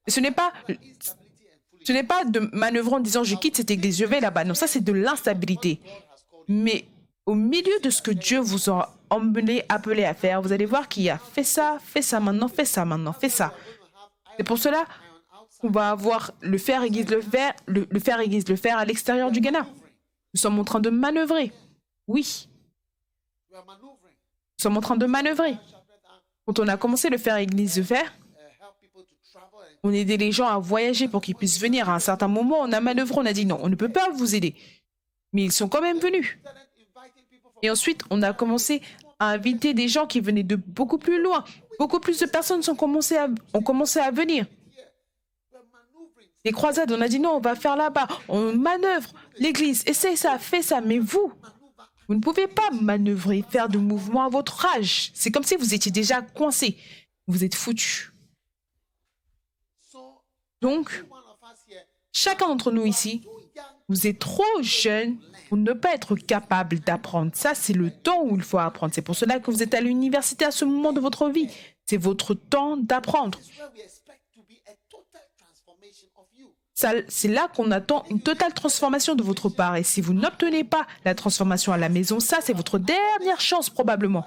Et ce n'est pas de manœuvrer en disant je quitte cette église, je vais là-bas. Non, ça c'est de l'instabilité. Mais au milieu de ce que Dieu vous a appelé à faire, vous allez voir qu'il y a fais ça maintenant, fais ça maintenant, fais ça. C'est pour cela qu'on va avoir le faire église le faire à l'extérieur du Ghana. Nous sommes en train de manœuvrer. Oui. Nous sommes en train de manœuvrer. Quand on a commencé le faire église le faire, on aidait les gens à voyager pour qu'ils puissent venir. À un certain moment, on a manœuvré, on a dit non, on ne peut pas vous aider. Mais ils sont quand même venus. Et ensuite, on a commencé à inviter des gens qui venaient de beaucoup plus loin. Beaucoup plus de personnes ont commencé à venir. Les croisades, on a dit non, on va faire là-bas. On manœuvre. L'église, essaye ça, fais ça. Mais vous ne pouvez pas manœuvrer, faire de mouvements à votre âge. C'est comme si vous étiez déjà coincé. Vous êtes foutu. Donc, chacun d'entre nous ici, vous êtes trop jeune pour ne pas être capable d'apprendre. Ça, c'est le temps où il faut apprendre. C'est pour cela que vous êtes à l'université à ce moment de votre vie. C'est votre temps d'apprendre. C'est là qu'on attend une totale transformation de votre part. Et si vous n'obtenez pas la transformation à la maison, ça, c'est votre dernière chance probablement.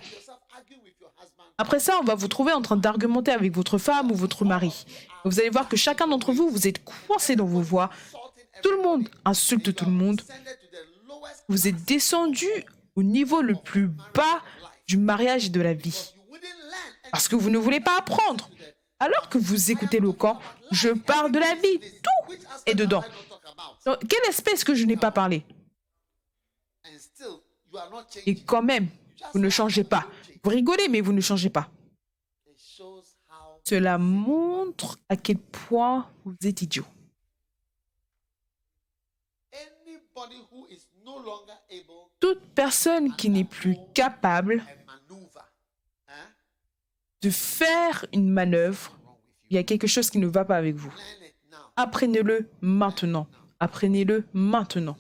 Après ça, on va vous trouver en train d'argumenter avec votre femme ou votre mari. Vous allez voir que chacun d'entre vous, vous êtes coincé dans vos voix. Tout le monde insulte tout le monde. Vous êtes descendu au niveau le plus bas du mariage et de la vie. Parce que vous ne voulez pas apprendre. Alors que vous écoutez le camp, je parle de la vie. Tout est dedans. Donc, quelle espèce que je n'ai pas parlé? Et quand même, vous ne changez pas. Vous rigolez, mais vous ne changez pas. Cela montre à quel point vous êtes idiot. Toute personne qui n'est plus capable de faire une manœuvre, il y a quelque chose qui ne va pas avec vous. Apprenez-le maintenant. Apprenez-le maintenant.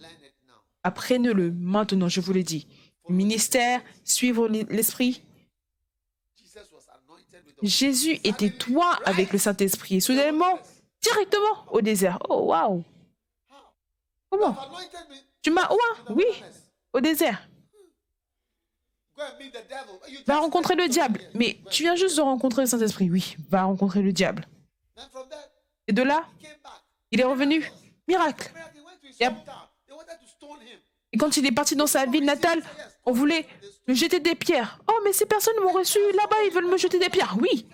Apprenez-le maintenant, je vous l'ai dit. Le ministère, suivre l'esprit. Jésus était toi avec le Saint-Esprit. Et soudainement, directement au désert. Oh, waouh! Comment? Tu m'as... Oui, au désert. Va rencontrer le diable. Mais tu viens juste de rencontrer le Saint-Esprit. Oui, va rencontrer le diable. Et de là, il est revenu. Miracle. Et quand il est parti dans sa ville natale, on voulait le jeter des pierres. Oh, mais ces personnes m'ont reçu là-bas, ils veulent me jeter des pierres. Oui.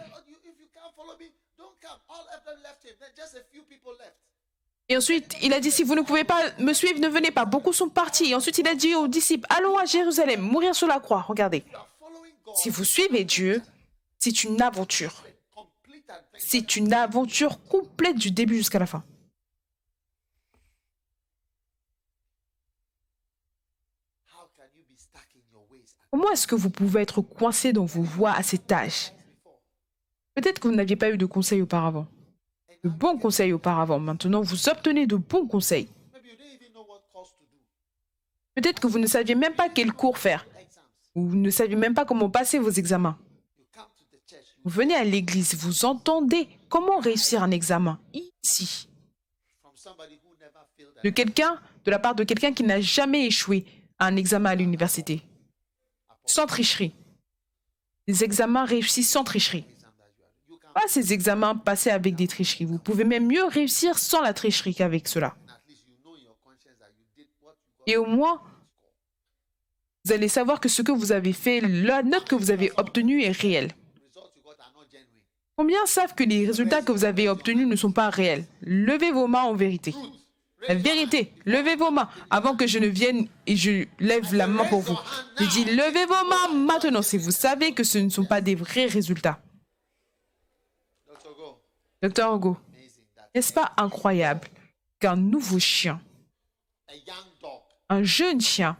Et ensuite, il a dit, si vous ne pouvez pas me suivre, ne venez pas. Beaucoup sont partis. Et ensuite, il a dit aux disciples, allons à Jérusalem, mourir sur la croix. Regardez. Si vous suivez Dieu, c'est une aventure. C'est une aventure complète du début jusqu'à la fin. Comment est-ce que vous pouvez être coincé dans vos voies à cet âge? Peut-être que vous n'aviez pas eu de conseils auparavant. De bons conseils auparavant. Maintenant, vous obtenez de bons conseils. Peut-être que vous ne saviez même pas quel cours faire. Ou vous ne saviez même pas comment passer vos examens. Vous venez à l'église, vous entendez comment réussir un examen ici. from somebody who never failed De la part de quelqu'un qui n'a jamais échoué à un examen à l'université. Sans tricherie. Des examens réussis sans tricherie. Pas ces examens passés avec des tricheries. Vous pouvez même mieux réussir sans la tricherie qu'avec cela. at least you know in your conscience that you did what you got. Et au moins, vous allez savoir que ce que vous avez fait, la note que vous avez obtenue est réelle. Results you got are not genuine. Combien savent que les résultats que vous avez obtenus ne sont pas réels? Levez vos mains en vérité. La vérité, levez vos mains avant que je ne vienne et je lève la main pour vous. Je dis, levez vos mains maintenant si vous savez que ce ne sont pas des vrais résultats. Dr. Go, Docteur Hugo, amazing that n'est-ce pas incroyable qu'un nouveau chien, a young dog un jeune chien,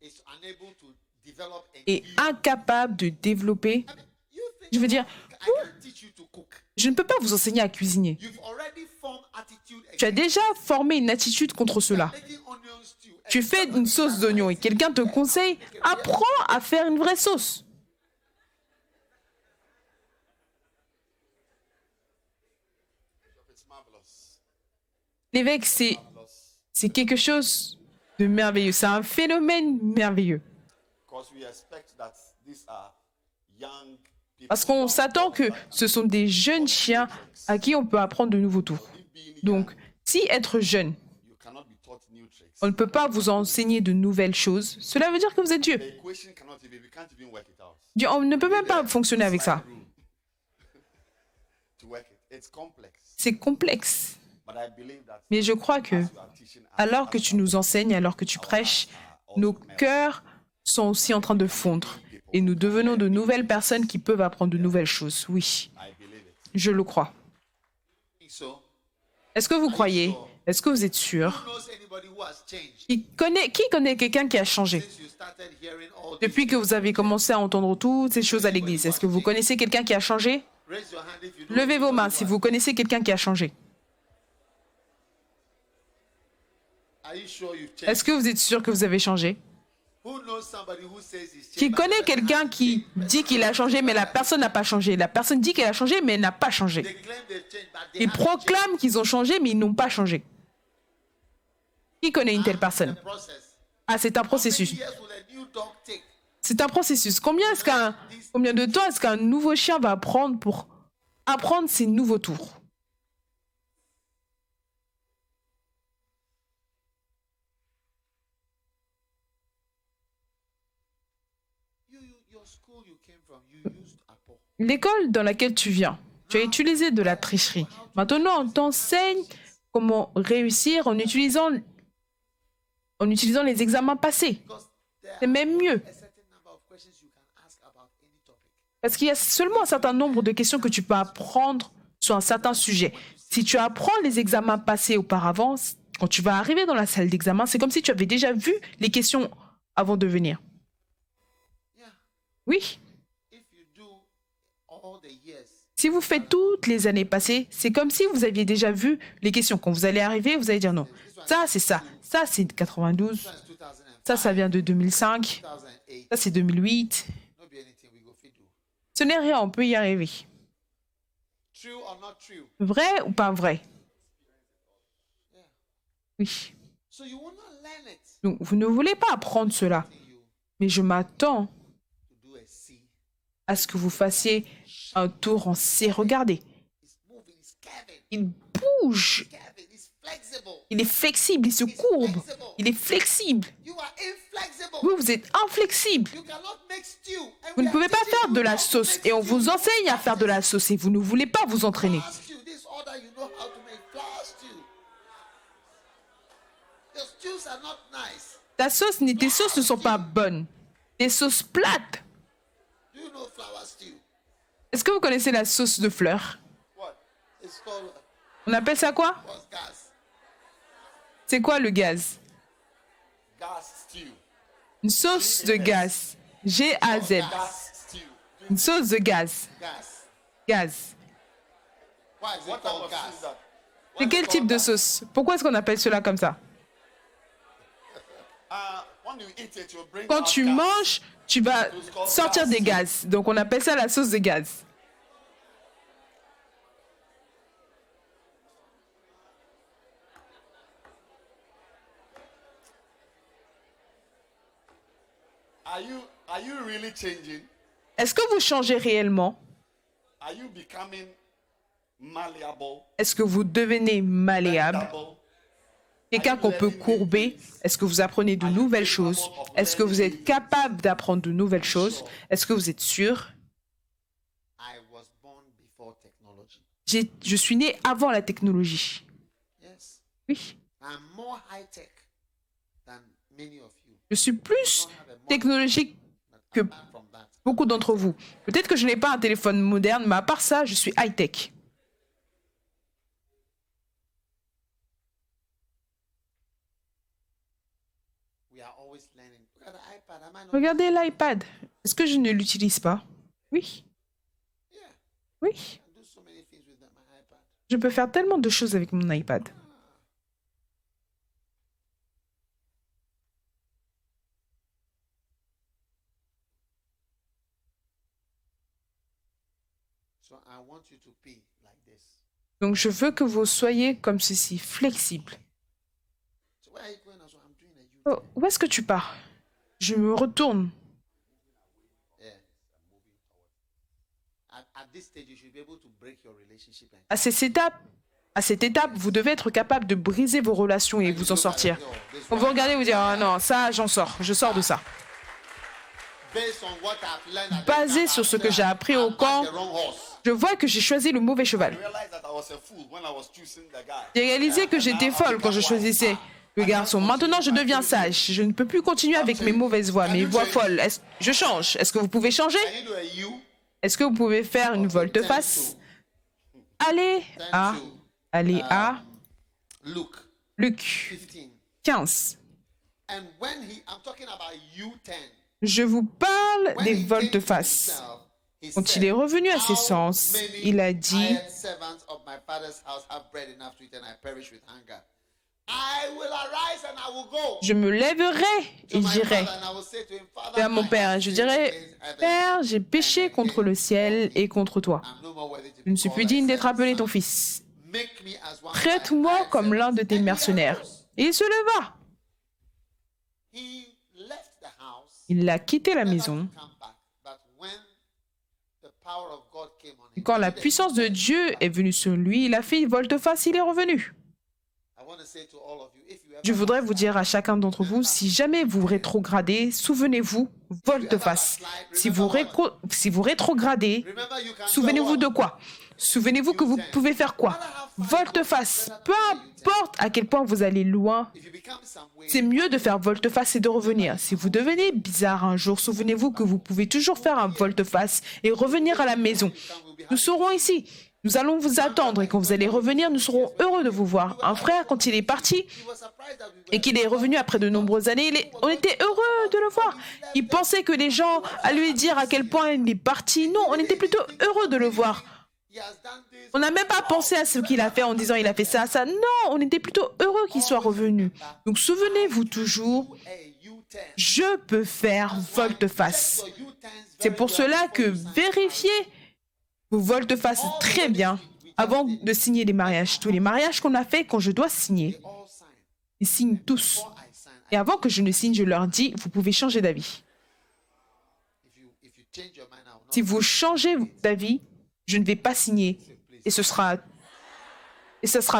is unable to develop a est incapable de développer? You think Je veux dire, I can teach you to cook. je ne peux pas vous enseigner à cuisiner. You've already formed attitude Tu as against déjà formé une attitude contre cela. making onion stew. Tu fais une sauce d'oignon et quelqu'un te conseille, apprends à faire une vraie sauce. It's marvelous. L'évêque, c'est quelque chose de merveilleux. C'est un phénomène merveilleux. Because we expect that these are young people. Parce qu'on s'attend que ce sont des jeunes chiens à qui on peut apprendre de nouveaux tours. Donc, si être jeune, You cannot be taught new tricks. on ne peut pas vous enseigner de nouvelles choses, cela veut dire que vous êtes Dieu. The equation cannot even, we can't even work it out. Dieu, on ne peut même pas fonctionner avec ça. To work it. It's complex. C'est complexe. But I believe that Mais je crois que, you are teaching us alors que tu nous enseignes, alors que tu prêches, nos cœurs sont aussi en train de fondre. Et nous devenons de nouvelles personnes qui peuvent apprendre de nouvelles choses. Oui, I believe it. je le crois. So, Est-ce que vous croyez? Est-ce que vous êtes sûr? who knows anybody who has changed Qui connaît quelqu'un qui a changé? since you started hearing all this? Depuis que vous avez commencé à entendre toutes ces choses à l'église, est-ce que vous connaissez quelqu'un qui a changé? Raise your hand if you know Levez vos anybody mains who si has- vous connaissez quelqu'un qui a changé. Are you sure you've changed? Est-ce que vous êtes sûr que vous avez changé? Who knows somebody who says he's changed? Qui but connaît the person quelqu'un hasn't qui changed? dit qu'il a changé, mais la personne n'a pas changé? La personne dit qu'elle a changé, mais elle n'a pas changé. They claim they've changed, but they Ils haven't changed. proclament qu'ils ont changé, mais ils n'ont pas changé. Qui connaît une telle personne? The process. Ah, c'est un How many processus. years will a new dog take? C'est un processus. Combien de temps est-ce qu'un nouveau chien va prendre pour apprendre ses nouveaux tours? Your school you came from, you used Apple. L'école dans laquelle tu viens, tu as utilisé de la tricherie. Maintenant, on t'enseigne comment réussir en utilisant les examens passés. Because there C'est même mieux. are a certain number of questions you can ask about any topic. Parce qu'il y a seulement un certain nombre de questions que tu peux apprendre sur un certain sujet. Si tu apprends les examens passés auparavant, quand tu vas arriver dans la salle d'examen, c'est comme si tu avais déjà vu les questions avant de venir. Yeah. Oui, If you do all the years, si vous faites toutes les années passées, c'est comme si vous aviez déjà vu les questions. Quand vous allez arriver, vous allez dire non. Ça, c'est ça. Ça, c'est 92. since 2005, Ça vient de 2005. 2008, Ça, c'est 2008. no be anything we go fit do. Ce n'est rien, on peut y arriver. True or not true? Vrai ou pas vrai? Oui. So you will not learn it. Donc, vous ne voulez pas apprendre cela. You Mais je m'attends to do a C. à ce que vous fassiez un tour en C. Regardez, It's moving, it's curving, il bouge, curving, it's flexible. il est flexible, il se courbe, il est flexible. You are inflexible. Vous êtes inflexible. You cannot make stew. And Vous we ne are pouvez pas teaching faire you de la how to sauce make et on stew. vous enseigne à faire de la sauce et vous ne voulez pas vous entraîner. Flour stew, this order you know how to make flour stew. Your stews are not nice. Tes sauces ne sont pas bonnes. Des sauces plates. Do you know flour stew? Est-ce que vous connaissez la sauce de fleurs? What? It's called On appelle ça quoi? what's gas? C'est quoi le gaz? Gas stew. Une sauce de gaz. G-A-Z. Gas stew. Une sauce de gaz. Gas. Gaz. Why is it What type called of stew is gas? that? C'est quel type de sauce? Pourquoi est-ce qu'on appelle cela comme ça? When you eat it, you bring Quand out tu gas. manges, tu vas sortir des gaz. Donc on appelle ça la sauce de gaz. are you really changing? Est-ce que vous changez réellement? Are you becoming malleable? Est-ce que vous devenez malléable? Bendable? Quelqu'un qu'on peut courber? Est-ce que vous apprenez de nouvelles choses? Est-ce que vous êtes capable d'apprendre de nouvelles choses? Est-ce que vous êtes sûr? I was born before technology. Je suis né avant la technologie. Yes. Oui. I'm more high-tech than many of you. Je suis plus technologique que Apart from that, beaucoup d'entre vous. Peut-être que je n'ai pas un téléphone moderne, mais à part ça, je suis high-tech. we are always learning. Look at the iPad. Am I not? Regardez l'iPad. Est-ce que je ne l'utilise pas? Oui. Yeah. Oui. I do so many things with my iPad. Je peux faire tellement de choses avec mon iPad. So I want you to be like this. Donc je veux que vous soyez comme ceci, flexible. So where are you going? Also, I'm doing a U. Oh, où est-ce que tu pars? Je me retourne. Yeah. At this stage, you should be able to break your relationship. And À cette étape, vous devez être capable de briser vos relations et vous en sortir. Quand vous regardez, vous dire, ah non, ça, j'en sors, je sors de ça. based on what I've learned at the Basé camp, sur ce que I j'ai appris au backed camp, the wrong horse. je vois que j'ai choisi le mauvais I cheval. realized that I was a fool when I was choosing the guy. J'ai réalisé que j'étais folle quand je choisissais le garçon. Maintenant, je deviens sage. Je ne peux plus continuer avec mes mauvaises voix, mes voix folles. Je change. Est-ce que vous pouvez changer? Can you do a U? Est-ce que vous pouvez faire une volte-face? Allez à Luke Luc 15. 15. And when I'm talking about U10. Je vous parle When des he came to volte-face. himself, he Quand said, il est revenu à ses "How sens, many il a dit, hired servants of my father's house have bread enough to eat and I perish with hunger. I will arise and I will go je me lèverai to et my j'irai father and I will say to him, Father, à mon I père. have Je sinned dirai, against heaven Père, j'ai and péché contre le against ciel thee. et contre toi. I'm no more worthy to Je ne be suis plus called thy digne d'être son. appelé ton fils. Make me as one of thy Traite-moi hired comme l'un de servants. tes And he mercenaires. arose. Et il se leva. He left the house, Il a quitté la never maison. to come back. But when the power of God came on Et him, quand la he did a puissance de U-turn. Dieu est venue sur lui, il a fait une volte-face, il est revenu. I want to say to all of you, if you ever Je voudrais vous dire à chacun d'entre vous, si jamais vous rétrogradez, souvenez-vous, volte-face. Si vous rétrogradez, remember you can do souvenez-vous what? de quoi? Souvenez-vous que vous pouvez faire quoi? Volte-face. Peu importe à quel point vous allez loin, If you become some way, c'est mieux de faire volte-face et de revenir. Si vous devenez bizarre un jour, souvenez-vous que vous pouvez toujours faire un volte-face et revenir à la maison. Nous serons ici. Nous allons vous attendre et quand vous allez revenir, nous serons heureux de vous voir. Un frère, quand il est parti he was surprised that we et were. qu'il est revenu après de nombreuses années, on était heureux de le voir. Il pensait que les gens allaient lui dire à quel point il est parti. Non, on était plutôt heureux de le voir. He has done this. On n'a même pas pensé à ce qu'il a fait en disant il a fait ça, ça. Non, on était plutôt heureux qu'il soit revenu. Donc souvenez-vous toujours, A U-turn. je peux faire volte-face. Your U-turns C'est very pour well cela que before you sign. vérifiez vos volte-face très bien avant de signer les mariages. Tous les mariages qu'on a fait, quand je dois signer, They all sign. ils signent tous. Before I sign, Et avant que je ne signe, je leur dis, vous pouvez changer d'avis. if you change your mind, I will not. Si vous changez d'avis, je ne vais pas signer. Et ce sera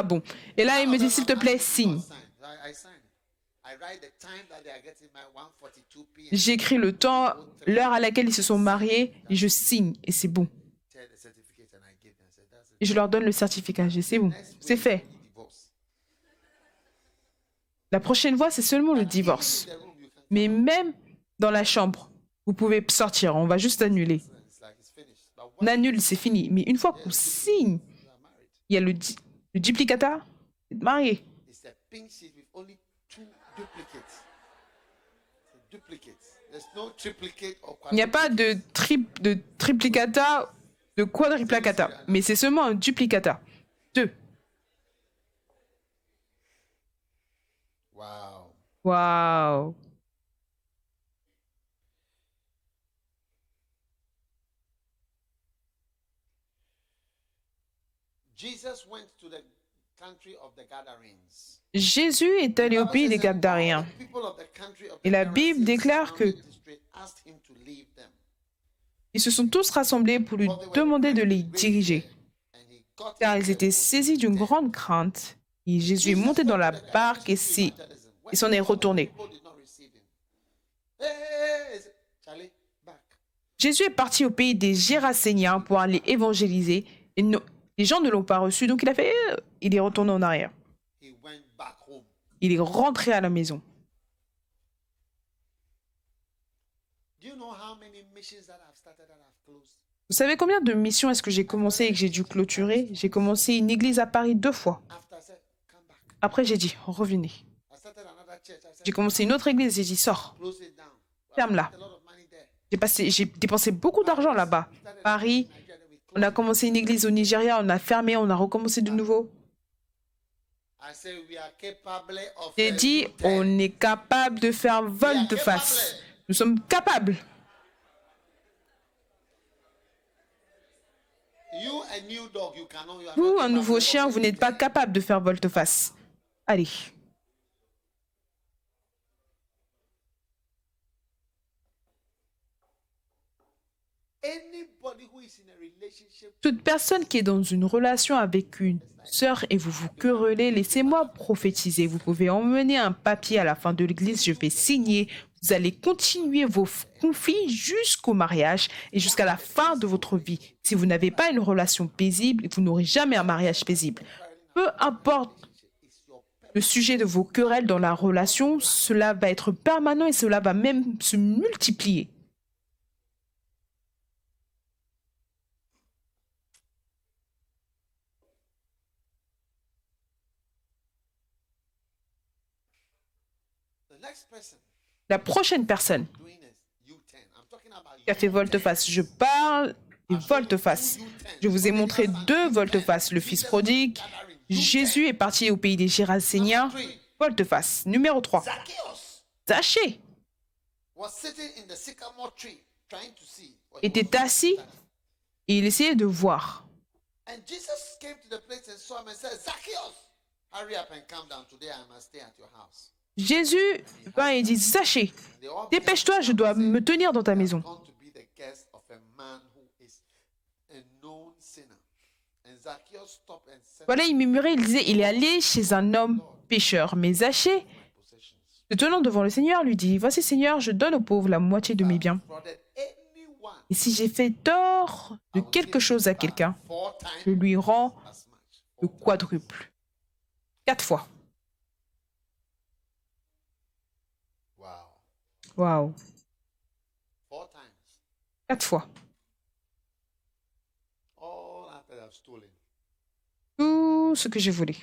bon. Et là, il me dit, s'il te plaît, signe. Sign. I sign. I write the time that they are getting married, 1:42 p.m. J'écris le temps, l'heure à laquelle ils se sont mariés, et je signe. Et c'est bon. Tear the certificate and I give them. I said, that's it. Et je leur donne le certificat. Je dis, c'est bon. C'est fait. Divorce. La prochaine fois, c'est seulement le divorce. The room you can. Mais même dans la chambre, vous pouvez sortir. On va juste annuler. It's like it's finished. But On annule, c'est fini. Mais une fois qu'on signe, you are married, il y a le duplicata. Vous êtes marié. it's a pink sheet with only 2 duplicates. It's a duplicate. There's no triplicate or Il n'y a pas de triplicata, de quadriplacata. Mais c'est seulement un duplicata. 2. Wow. Waouh. Jesus went to the country of the Gadarenes. Jésus est allé au Bible pays says, des "And all Gaddaréens. the people of the country of Et the la Bible Gadarenes déclare que surrounding district asked him to leave them. ils se sont tous rassemblés pour lui For they were demander de les greatly diriger, feared, and he got car into ils the étaient boat saisis d'une with them." grande crainte. Et Jésus est Jesus monté dans went la to the barque et Gadarenes to evangelism. When s'en he est got home, retourné. people did not receive him. Hey, Charlie, back. Jésus est parti au pays des Géraséniens pour aller évangéliser. Et les gens ne l'ont pas reçu, donc il est retourné en arrière. He went back home. Il est rentré à la maison. Do you know how many missions that I've started that I've closed? Vous savez combien de missions est-ce que j'ai commencé et que j'ai dû clôturer? J'ai commencé une église à Paris 2 fois. After I said, come back. Après, j'ai dit, revenez. I started another church. I said, J'ai commencé une autre église, j'ai dit, sors, close it down. ferme-la. A lot of money there. J'ai dépensé beaucoup d'argent là-bas. Paris, on a commencé une église au Nigeria, on a fermé, on a recommencé de nouveau. I said, we are capable of J'ai dit, on est capable de faire volte-face. Nous sommes capables. You, a new dog, you cannot. You are Vous, not un capable nouveau of chien, vous n'êtes pas anything. capable de faire volte-face. Allez. Anybody who is in a relationship Toute personne qui est dans une relation avec une sœur et vous vous querellez, laissez-moi prophétiser. Vous pouvez emmener un papier à la fin de l'église, je vais signer. Vous allez continuer vos conflits jusqu'au mariage et jusqu'à la fin de votre vie. Si vous n'avez pas une relation paisible, vous n'aurez jamais un mariage paisible. Peu importe le sujet de vos querelles dans la relation, cela va être permanent et cela va même se multiplier. the next person La prochaine personne doing a U-turn. I'm talking about qui a fait volte-face, je parle des volte-face. Je vous ai montré 2 volte-face. Le fils prodigue, Jésus est parti au pays des Géraséniens. Volte-face. Numéro 3. Zacchaeus Zachée was sitting in the sycamore tree trying to see what he was était assis et il essayait de voir. And Jesus came to the place and saw him and said, Zacchaeus, hurry up and come down. Today I must stay at your house. Jésus vint et dit, Zachée, And they all dépêche-toi, je dois me tenir dans ta maison. gone to be the guest of a man who is a known sinner. And Zacchaeus stopped and said, Voilà, il murmurait, il disait, il est allé chez un homme pécheur. Mais Zachée, possessions. se tenant devant le Seigneur, lui dit, voici Seigneur, je donne aux pauvres la moitié de mes biens. Defrauded anyone Et si j'ai fait tort de quelque chose à quelqu'un, 4 je times lui rends as much. le quadruple. 4 fois. Wow. Waouh. 4 times. 4 fois. All after I've stolen. Tout ce que j'ai volé.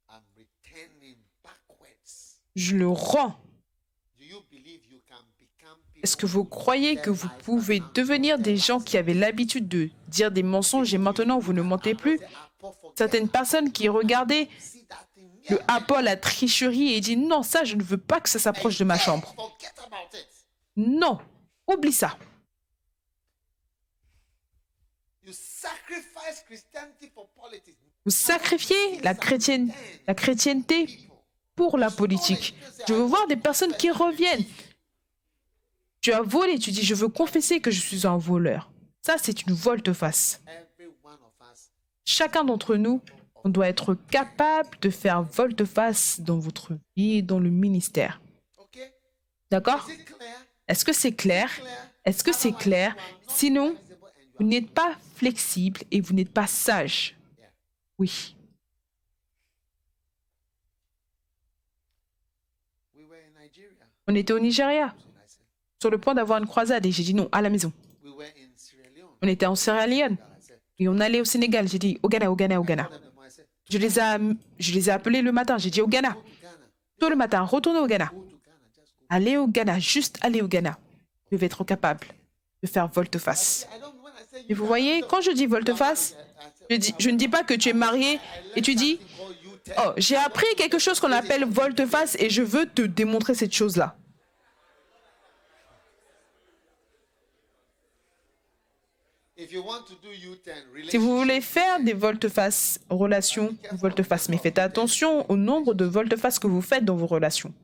I'm returning backwards. Je le rends. Do you believe you can become people Est-ce que vous croyez que vous pouvez devenir des gens qui avaient l'habitude de dire des mensonges et maintenant vous ne mentez plus? Certaines personnes qui regardaient see that thing? le Apple, la tricherie et disent non, ça, je ne veux pas que ça s'approche de ma chambre. Forget about it. Non, oublie ça. You sacrifice Christianity for politics. Vous sacrifiez la chrétienté pour la politique. Je veux voir des personnes qui reviennent. Tu as volé, tu dis je veux confesser que je suis un voleur. Ça, c'est une volte-face. Every one of us. Chacun d'entre nous, on doit être capable de faire volte-face dans votre vie, dans le ministère. Okay? D'accord? Is it clear? Est-ce que c'est clair? Est-ce que c'est clair? Sinon, vous n'êtes pas flexible et vous n'êtes pas sage. Oui. We were in Nigeria. On était au Nigeria, And I said, sur le point d'avoir une croisade et j'ai dit non, à la maison. we were in Sierra Leone. On était en Sierra Leone I said, et on allait au Sénégal. J'ai dit au Ghana, au Ghana, au Ghana. I said, Je les ai appelés le matin. J'ai dit au Ghana. go to Ghana. Tôt le matin, retournez au Ghana. Go to Ghana. Just go. Allez au Ghana, juste allez au Ghana. Vous devez être capable de faire volte-face. I don't when I say Et vous voyez, quand je dis volte-face, je ne dis pas que tu es marié et tu dis oh, j'ai appris quelque chose qu'on appelle volte-face et je veux te démontrer cette chose-là. If you want to do U-turn, Si vous voulez relationship, faire des volte-face relations, volte-face, mais faites attention au nombre de volte-face que vous faites dans vos relations.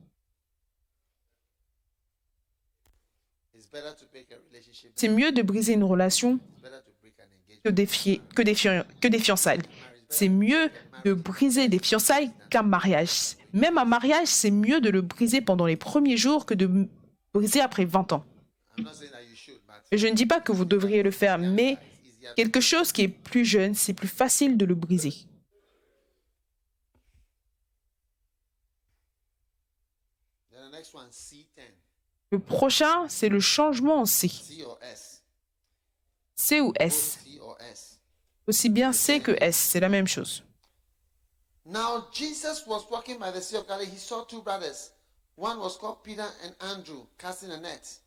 it's better to break a relationship C'est mieux de briser une relation it's better to break an engagement. que des fiançailles. C'est mieux de briser des fiançailles qu'un mariage. Même un mariage, c'est mieux de le briser pendant les premiers jours que de briser après 20 ans. I'm not saying that you should, but Je ne dis pas que vous devriez le faire, mais it's easier. quelque chose qui est plus jeune, c'est plus facile de le briser. Then the next one, C10. Le prochain, c'est le changement en C. C or S. C ou S. C or S. Aussi bien C que S, c'est la même chose. Now Jesus was walking by the Sea of Galilee. He saw two brothers. One was called Peter and Andrew casting a net.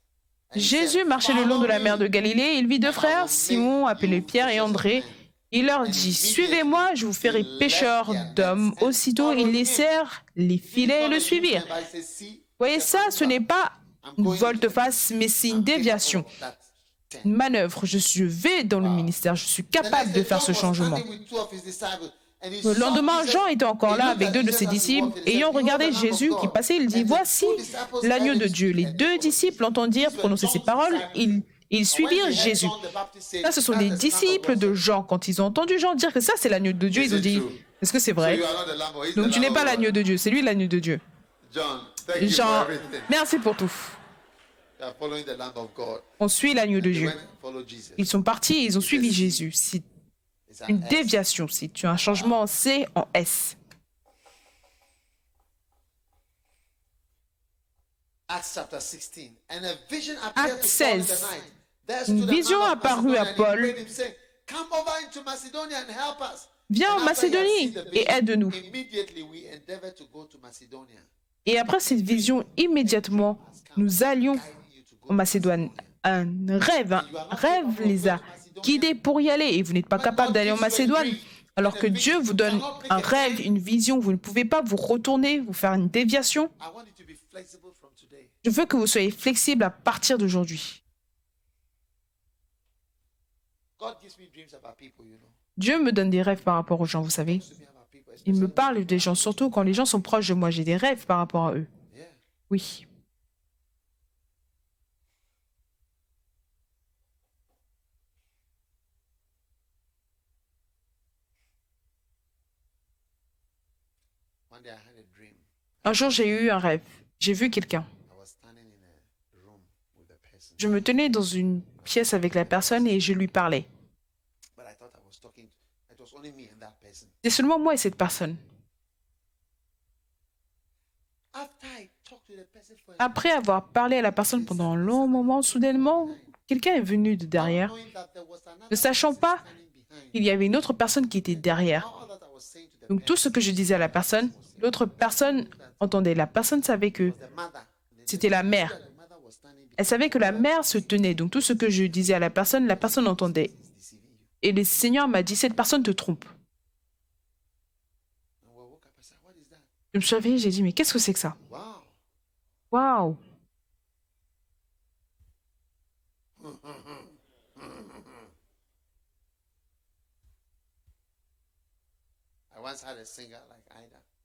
And he Jésus said, marchait le long de la "Follow mer de me, Galilée et il vit deux and I frères, will Simon, make appelé you Pierre, et fishers of André. men." Il leur And dit, immediately, suivez-moi, je vous ferai he pêcheurs left their d'hommes. nets and Aussitôt, ils followed him. laissèrent les filets et le suivirent. Voyez ça, ce n'est pas une volte-face, mais c'est une déviation, une manœuvre. Je vais dans le ministère, je suis capable de faire ce changement. Le lendemain, Jean était encore là avec deux de ses disciples. Ayant regardé Jésus qui passait, il dit, voici l'agneau de Dieu. Les deux disciples l'entendirent prononcer ces paroles. Ils suivirent Jésus. Ça, ce sont des disciples de Jean. Quand ils ont entendu Jean dire que ça, c'est l'agneau de Dieu, ils ont dit, est-ce que c'est vrai? Donc tu n'es pas l'agneau de Dieu, c'est lui l'agneau de Dieu. Jean, merci pour tout. On suit l'agneau de Dieu. Ils sont partis et ils ont suivi Jésus. C'est une déviation, c'est un changement en C en S. Acte 16. Une vision apparut à Paul. Viens en Macédonie et aide-nous. Et après cette vision, immédiatement, nous allions en Macédoine. Un rêve les a guidés pour y aller. Et vous n'êtes pas capable d'aller en Macédoine. Alors que Dieu vous donne un rêve, une vision, vous ne pouvez pas vous retourner, vous faire une déviation. Je veux que vous soyez flexible à partir d'aujourd'hui. Dieu me donne des rêves par rapport aux gens, vous savez. Il me parle des gens, surtout quand les gens sont proches de moi. J'ai des rêves par rapport à eux. Oui. Un jour, j'ai eu un rêve. J'ai vu quelqu'un. Je me tenais dans une pièce avec la personne et je lui parlais. C'est seulement moi et cette personne. Après avoir parlé à la personne pendant un long moment, soudainement, quelqu'un est venu de derrière, ne sachant pas qu'il y avait une autre personne qui était derrière. Donc tout ce que je disais à la personne, l'autre personne entendait. La personne savait que c'était la mère. Elle savait que la mère se tenait. Donc tout ce que je disais à la personne entendait. Et le Seigneur m'a dit, cette personne te trompe. Je me suis réveillée, j'ai dit, mais qu'est-ce que c'est que ça? Waouh!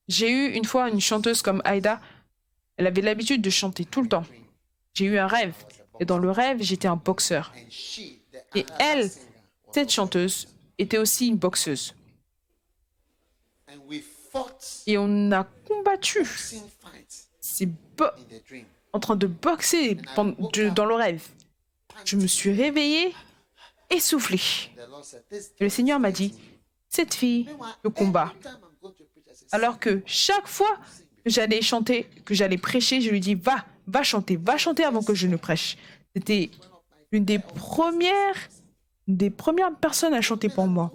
J'ai eu une fois une chanteuse comme Aïda. Elle avait l'habitude de chanter tout le temps. J'ai eu un rêve. Et dans le rêve, j'étais un boxeur. Et elle, cette chanteuse, était aussi une boxeuse. Et on a combattu. C'est en train de boxer dans le rêve. Je me suis réveillée, essoufflée. Et le Seigneur m'a dit, cette fille, le combat. Alors que chaque fois que j'allais chanter, que j'allais prêcher, je lui dis, va chanter avant que je ne prêche. C'était une des premières personnes à chanter pour moi.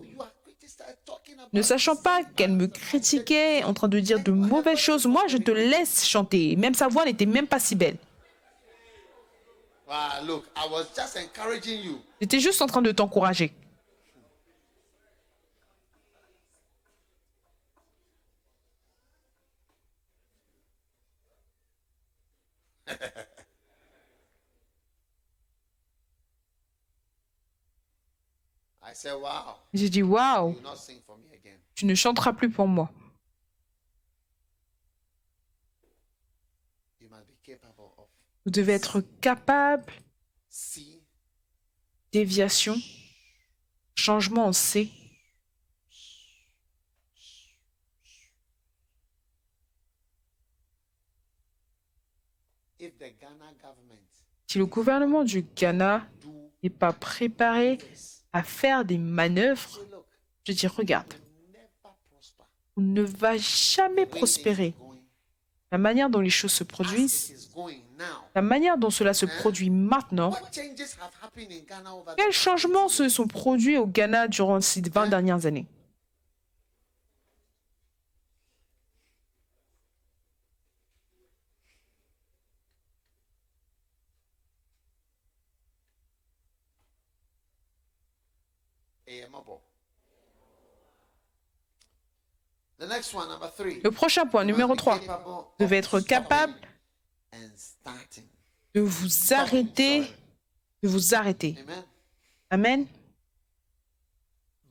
Ne sachant pas qu'elle me critiquait, en train de dire de mauvaises choses, moi je te laisse chanter. Même sa voix n'était même pas si belle. J'étais juste en train de t'encourager. I said, wow, J'ai dit, waouh, you will not sing for me again. tu ne chanteras plus pour moi. You must be capable of Vous devez être capable see, déviation, changement en C. if the Ghana government Si le gouvernement du Ghana do n'est pas préparé this, à faire des manœuvres, say, look, je dis, regarde, never prosper. on ne va jamais The way things prospérer. are going, La manière dont les choses se as produisent, it is going now. la manière dont cela se produit maintenant, What changes have happened in Ghana over the quels past changements 20 se years? sont produits au Ghana durant ces 20 dernières années? Amable. The next one, number 3. Le prochain point, numéro 3, vous devez être capable and starting. de vous arrêter, de vous arrêter. Amen. Amen.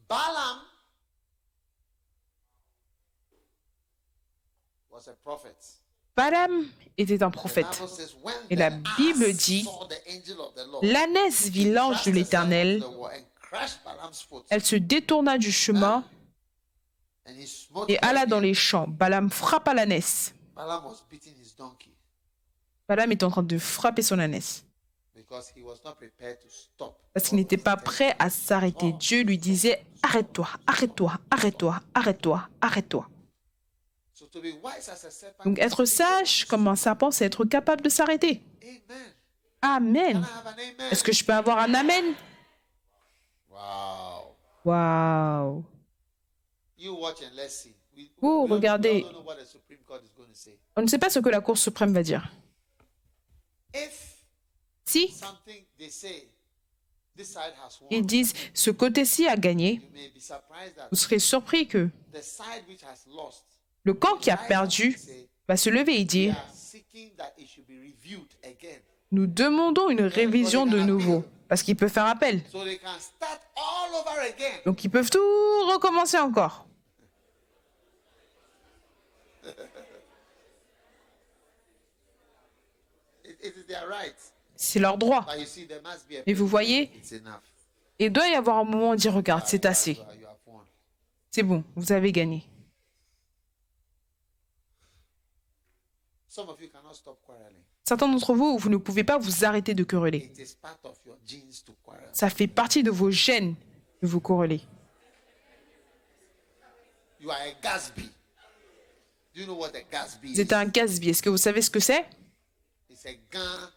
Balaam was a prophet. Balaam était un The prophète. Bible says, when Et the la ass Bible dit, saw the angel of the Lord, l'ânesse vit l'ange de thrust herself l'Éternel, into the wall and crushed Balaam's foot, elle se détourna du chemin and he smote et her alla dans again. les champs. Balaam frappa l'ânesse. Balaam was beating his donkey Balaam est en train de frapper son ânesse because he was not prepared to stop. parce qu'il n'était pas prêt à s'arrêter. Dieu lui disait, arrête-toi, arrête-toi, arrête-toi, arrête-toi, arrête-toi. So to be wise as a serpent, Donc être sage comme un serpent, c'est être capable de s'arrêter. Amen. Amen. Can I have an amen? Est-ce que je peux avoir un amen? Wow. Waouh. You watch and let's see. Vous we don't regardez. know what the Supreme Court is going to say. On ne sait pas ce que la Cour suprême va dire. If Si something they say, this side has won, ils disent ce côté-ci a gagné, you may be surprised that vous serez surpris que the side which has lost le camp qui a perdu va se lever et they dire are seeking that it should be reviewed again. nous demandons une révision de nouveau parce qu'ils peuvent faire appel. So they can start all over again. Donc ils peuvent tout recommencer encore. It is their right. C'est leur droit. But you see, there must be a Mais vous voyez, it's enough. il doit y avoir un moment où on dit regarde, c'est assez. You have won. C'est bon, vous avez gagné. Some of you cannot stop quarreling. Certains d'entre vous, vous ne pouvez pas vous arrêter de quereller. It is part of your genes to quarrel. Ça fait partie de vos gènes de vous quereller. You are a Gatsby. Do you know what a Gatsby Vous êtes un Gatsby. Est-ce que vous savez ce que c'est? It's a gun,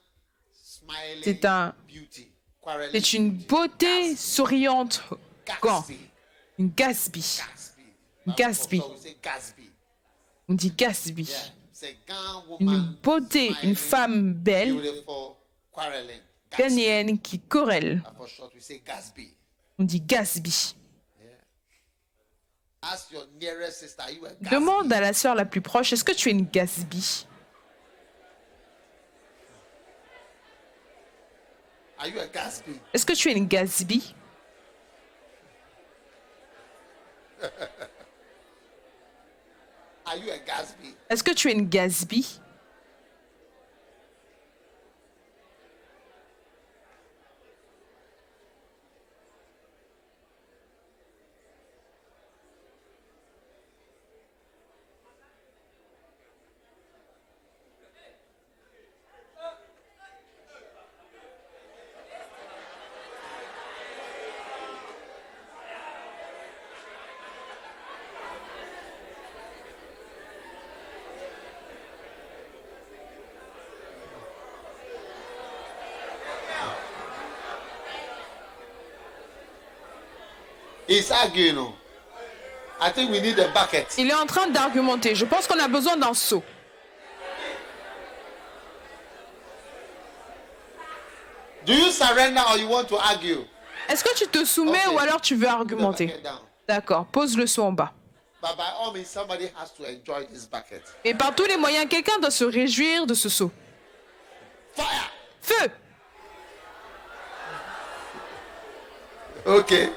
smiling C'est un- beauty. Quarreling C'est une beauté souriante. Gant. Gatsby. Une Gatsby. Gatsby. Gatsby. So we say Gatsby. On dit Gatsby. Yeah. It's a gun Une woman, beauté, une smiling, femme belle, beautiful, quarreling. Gatsby. ghanéenne qui querelle. And for short, we say Gatsby. On dit Gatsby. Ask your nearest sister, are you a Gatsby? Demande à la sœur la plus proche, est-ce que tu es une Gatsby? Are you a Gatsby? Est-ce que tu es une Gatsby? Are you a Gatsby? Est-ce que tu es une Gatsby? He's arguing. Oh. I think we need a bucket. Il est en train d'argumenter. Je pense qu'on a besoin d'un seau. Do you surrender or you want to argue? Est-ce que tu te soumets Ok. ou alors tu veux Put the argumenter? bucket down. D'accord, pose le seau en bas. But by all means, somebody has to enjoy this bucket. Et par tous les moyens, quelqu'un doit se réjouir de ce seau. Fire! Feu! Okay.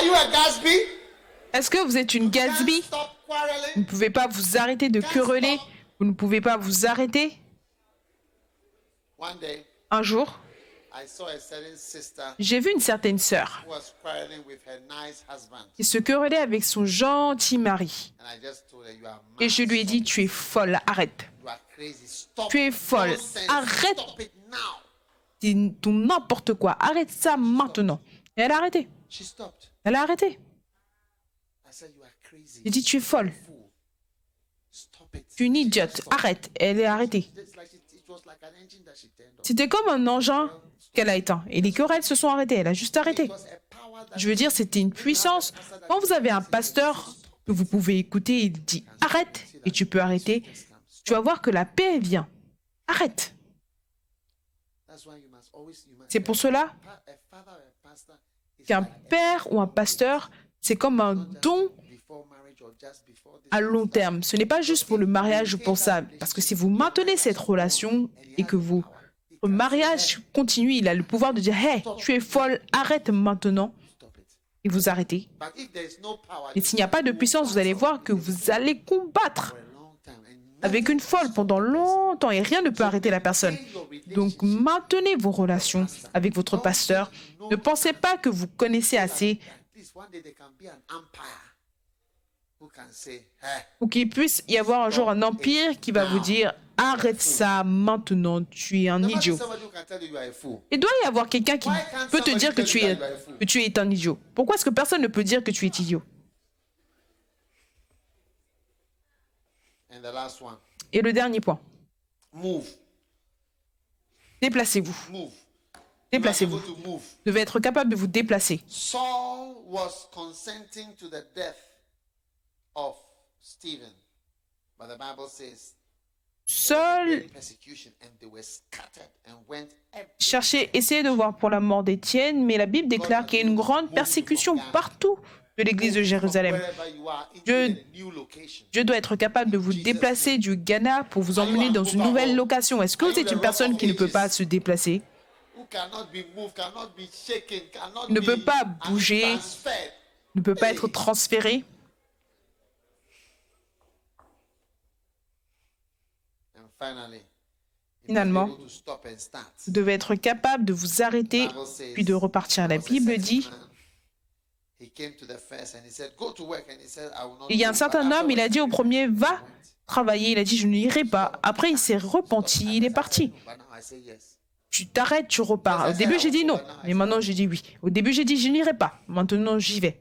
you a Gatsby? Est-ce que vous êtes une Can't Gatsby? stop Vous quarreling. ne pouvez pas vous arrêter de quereller. Vous ne pouvez pas vous arrêter. One day, Un jour, I saw a certain sister j'ai vu une certaine sœur who was quarreling with her nice husband. qui se querellait avec son gentil mari. And I just told her, you are mad. Et je lui ai dit, tu es folle, arrête. You are crazy. Stop. Tu es folle. Nonsense. Arrête. Stop it now. Dis ton n'importe quoi. Arrête ça maintenant. Et elle a arrêté. She stopped. Elle a arrêté. I said, you are crazy. J'ai dit, tu es folle. Fool. Stop it. Tu es une idiote. Arrête. Elle est arrêtée. It's like it was like an engine that she turned off. C'était comme un engin qu'elle a éteint. Et les querelles se sont arrêtées. Elle a juste arrêté. It was a power that Je veux dire, c'était une puissance. Quand vous avez un pasteur que vous pouvez écouter, il dit arrête et tu peux arrêter. Tu vas voir que la paix vient. Arrête. That's why you must C'est pour cela a father or a pastor is qu'un like père ou un pasteur, c'est comme un don before marriage or just before this. à long terme. Ce n'est pas juste pour le mariage ou pour ça. Parce que si vous maintenez cette relation et que votre mariage continue, il a le pouvoir de dire hey, tu es folle, arrête maintenant. Stop it. Et vous arrêtez. But if there is no power, Et s'il n'y a pas de puissance, vous allez voir que vous allez combattre for a long time and avec une folle pendant longtemps et rien ne peut arrêter la personne. Donc maintenez vos relations avec votre pasteur. Ne pensez pas que vous connaissez assez at least one day there can be an empire who can say, hey, pour qu'il puisse y avoir un jour un empire qui va vous dire arrête ça maintenant, tu es un there must be idiot. somebody who can tell you you are a fool. Il doit y avoir quelqu'un qui peut te dire que tu es un idiot. Pourquoi est-ce que personne ne peut dire que tu es idiot? And the last one, Et le dernier point, move, déplacez-vous. move. Déplacez-vous. You must be able to move. Vous devez être capable de vous déplacer. Saul was consenting to the death of Stephen, but the Bible says Saul persecution and they were scattered and went every cherchait, essayait de voir pour la mort d'Étienne, mais la Bible déclare qu'il y a une grande persécution partout de l'église de Jérusalem. wherever you are into Je- a new location. Dieu doit être capable de vous déplacer du Ghana pour vous emmener dans une nouvelle location. Est-ce que vous êtes une personne qui ne peut pas se déplacer, Who cannot be moved, cannot be shaken, cannot ne be peut pas bouger, transferred. ne peut pas être transféré? And finally, you Finalement, must be able to stop and start. vous devez être capable de vous arrêter Bible says, puis de repartir. La there was a Bible certain dit, man, he came to the first and he said, go to work, and he said, I will not il y a un go. certain But homme, il a dit au premier, va travailler. Il a dit, je n'irai pas. Après, il s'est repenti, il est parti. But now I say yes. Tu t'arrêtes, tu repars. Au début, j'ai dit non, mais maintenant, j'ai dit oui. Au début, j'ai dit, je n'irai pas. Maintenant, j'y vais.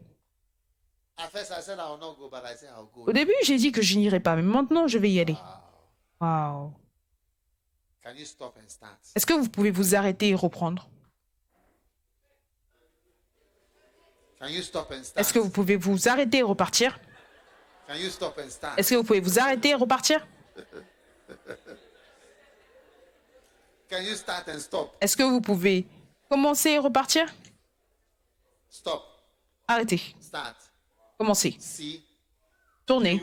At first I said I will not go, but I said I'll go. Au début, j'ai dit que je n'irai pas, mais maintenant, je vais y aller. Wow. Can you stop and start? Est-ce que vous pouvez vous arrêter et reprendre? Can you stop and start? Est-ce que vous pouvez vous arrêter et repartir? Can you stop and start? Est-ce que vous pouvez vous arrêter et repartir? Can you start and stop? Est-ce que vous pouvez commencer et repartir? Stop. Arrêtez. Start. Commencez. C. Tournez.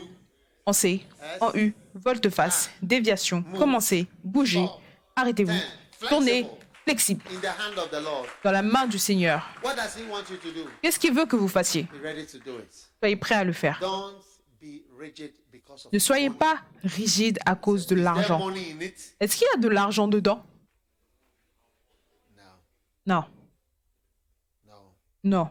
En C. En U. Volte-face. Déviation. Commencez. Bougez. Arrêtez-vous. Tournez. Flexible. In the hand of the Lord. Dans la main du Seigneur. What does He want you to do? Qu'est-ce qu'il veut que vous fassiez? Be ready to do it. Soyez prêts à le faire. Don't be rigid because of Ne soyez pas rigide à cause de Is there l'argent. money in it? Est-ce qu'il y a de l'argent dedans? No. Non. No. Non.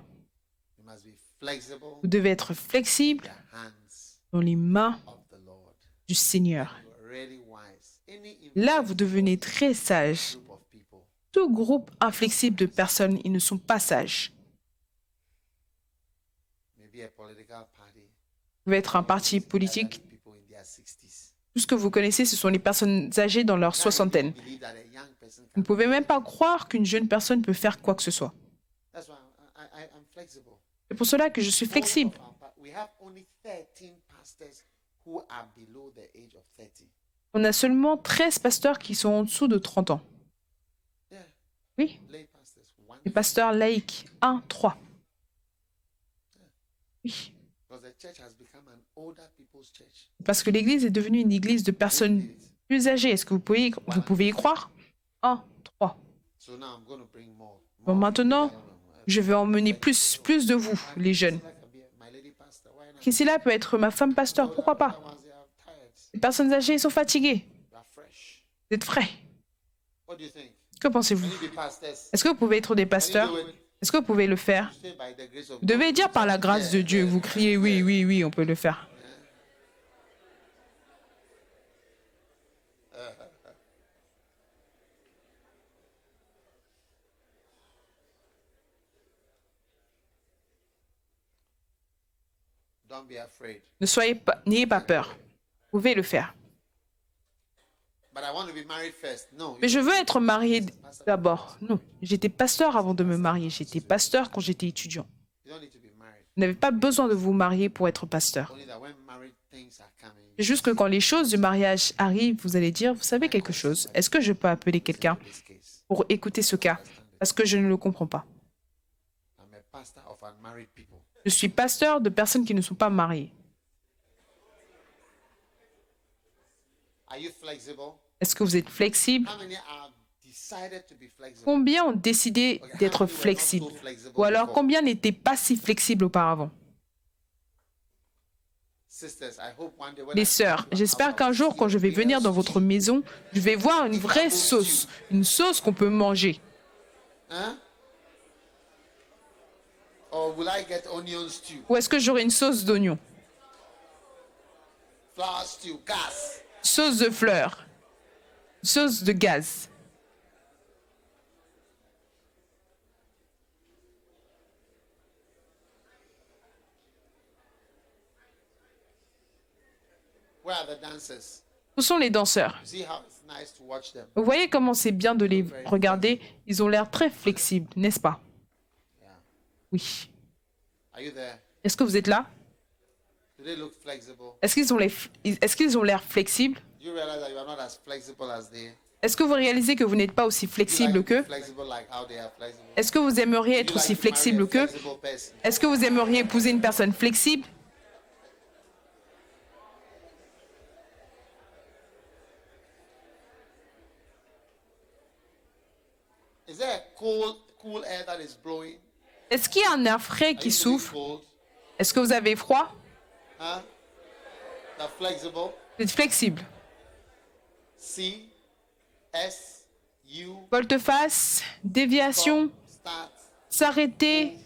You must be flexible Vous devez être flexible in the hands dans les mains of the Lord. du Seigneur. You are really wise. Any Là, vous devenez très sage. group of people, Tout groupe inflexible de personnes, ils ne sont pas sages. maybe a political party, Vous pouvez être un parti politique. elderly people in their 60s. Tout ce que vous connaissez, ce sont les personnes âgées dans leur soixantaine. Believe that a young person Vous ne can. pouvez même pas croire qu'une jeune personne peut faire quoi que ce soit. That's why I'm flexible. C'est pour cela que je suis flexible. We have only 13 pastors who are below the age of 30. On a seulement 13 pasteurs qui sont en dessous de 30 ans. Yeah, Oui, lay pastors. One. les pasteurs laïcs. 1, 3. Oui, Because the church has become an older people's church. parce que l'Église est devenue une église de personnes plus âgées. Est-ce que vous pouvez y croire? 1, 3. So now I'm going to bring more. Bon, maintenant, Je vais emmener plus de vous, les jeunes. Priscilla can be my lady pastor. Why not? Priscilla peut être ma femme pasteur, pourquoi pas? Other ones, they are tired. Les personnes âgées sont fatiguées. They are fresh. Vous êtes frais. What do you think? Que pensez-vous? Can you be pastors? Est-ce que vous pouvez être des pasteurs? Est-ce que vous pouvez le faire? Say by the grace of Vous devez dire par la grâce de Dieu. Vous criez oui, oui, oui, on peut le faire. Don't be afraid. N'ayez pas peur. Vous pouvez le faire. But I want to be married first. No. Mais je veux être marié d'abord. Non, j'étais pasteur avant de me marier. J'étais pasteur quand j'étais étudiant. You don't need to be married. Vous n'avez pas besoin de vous marier pour être pasteur. Only that when married things are coming, C'est juste que quand les choses du mariage arrivent, vous allez dire, vous savez quelque chose, est-ce que je peux appeler quelqu'un in this case, pour écouter ce cas? Parce que je ne le comprends pas. I'm a pastor of unmarried people. Je suis pasteur de personnes qui ne sont pas mariées. Are you flexible? Est-ce que vous êtes flexible? How many are decided to be flexible? Combien ont décidé d'être flexibles? Ou alors combien n'étaient pas si flexibles auparavant? Sisters, I hope one day when Les I sœurs, come to your j'espère house, qu'un I jour, will quand je vais see venir a dans votre maison, je vais voir une vraie sauce. Une sauce qu'on peut manger. Huh? Or will I get onion stew, Ou est-ce que j'aurai une sauce d'oignon? flour stew, gas? Sauce de fleurs? Sauce de gaz? Where are the dancers? Où sont les danseurs? You see how it's nice to watch them? Vous voyez comment c'est bien de les regarder? Ils ont l'air très flexibles, n'est-ce pas? Yeah. Oui. Are you there? Est-ce que vous êtes là? Do they look flexible? Est-ce qu'ils ont l'air flexibles? Do you realize that you are not as flexible as they? Est-ce que vous réalisez que vous n'êtes pas aussi Do you flexible like to be qu'eux? flexible like how they are flexible? Est-ce que vous aimeriez Do être you aussi like to marry flexible a qu'eux? flexible person? Est-ce que vous aimeriez épouser une personne flexible? Is there a cool air that is blowing? Est-ce qu'il y a un air frais Are qui you feeling souffle? cold? Est-ce que vous avez froid? Huh? They're flexible. Vous êtes flexible. C, S, U, Volte-face, déviation, start. s'arrêter,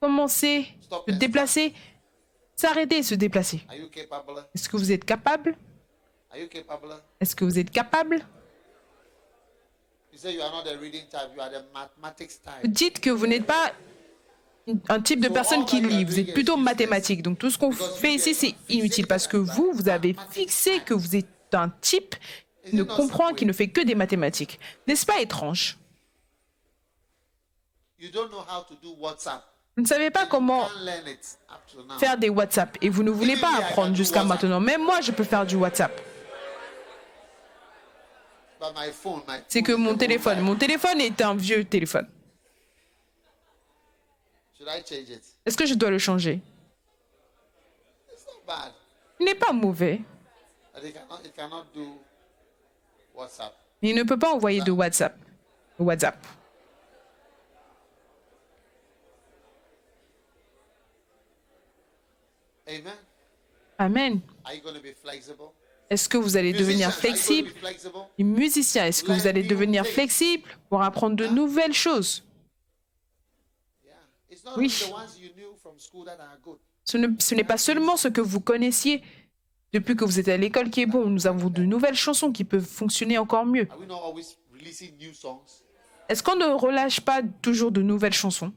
commencer, se déplacer, s'arrêter et se déplacer. Are you capable? Est-ce que vous êtes capable? Are you capable? Est-ce que vous êtes capable? You say you are not the reading type, you are the mathematics Vous type. dites que vous n'êtes pas un type de personne qui lit, vous êtes plutôt mathématique. Donc tout ce qu'on fait ici, c'est inutile parce que vous avez fixé que vous êtes un type qui ne comprend, qui ne fait que des mathématiques. N'est-ce pas étrange? You don't know how to do WhatsApp. Vous ne savez pas You comment can't learn it up to now. faire des WhatsApp et vous ne voulez pas apprendre jusqu'à maintenant. Même moi, je peux faire du WhatsApp. But my phone, C'est que mon téléphone est un vieux téléphone. Should I change it? Est-ce que je dois le changer? It's not bad. Il n'est pas mauvais. But it cannot do WhatsApp. Il ne peut pas envoyer de WhatsApp. WhatsApp. Amen. Amen. Are you going to be flexible? Est-ce que vous allez devenir Musicians, are you going flexible? to be flexible? Les musiciens, est-ce que vous allez devenir flexible pour apprendre de nouvelles choses? Yeah. It's not Oui. only the ones you knew from school that are good. Ce n'est pas seulement ce que vous connaissiez depuis que vous êtes à l'école qui est bon. Nous avons de nouvelles chansons qui peuvent fonctionner encore mieux. Are we not always releasing new songs? Est-ce qu'on ne relâche pas toujours de nouvelles chansons?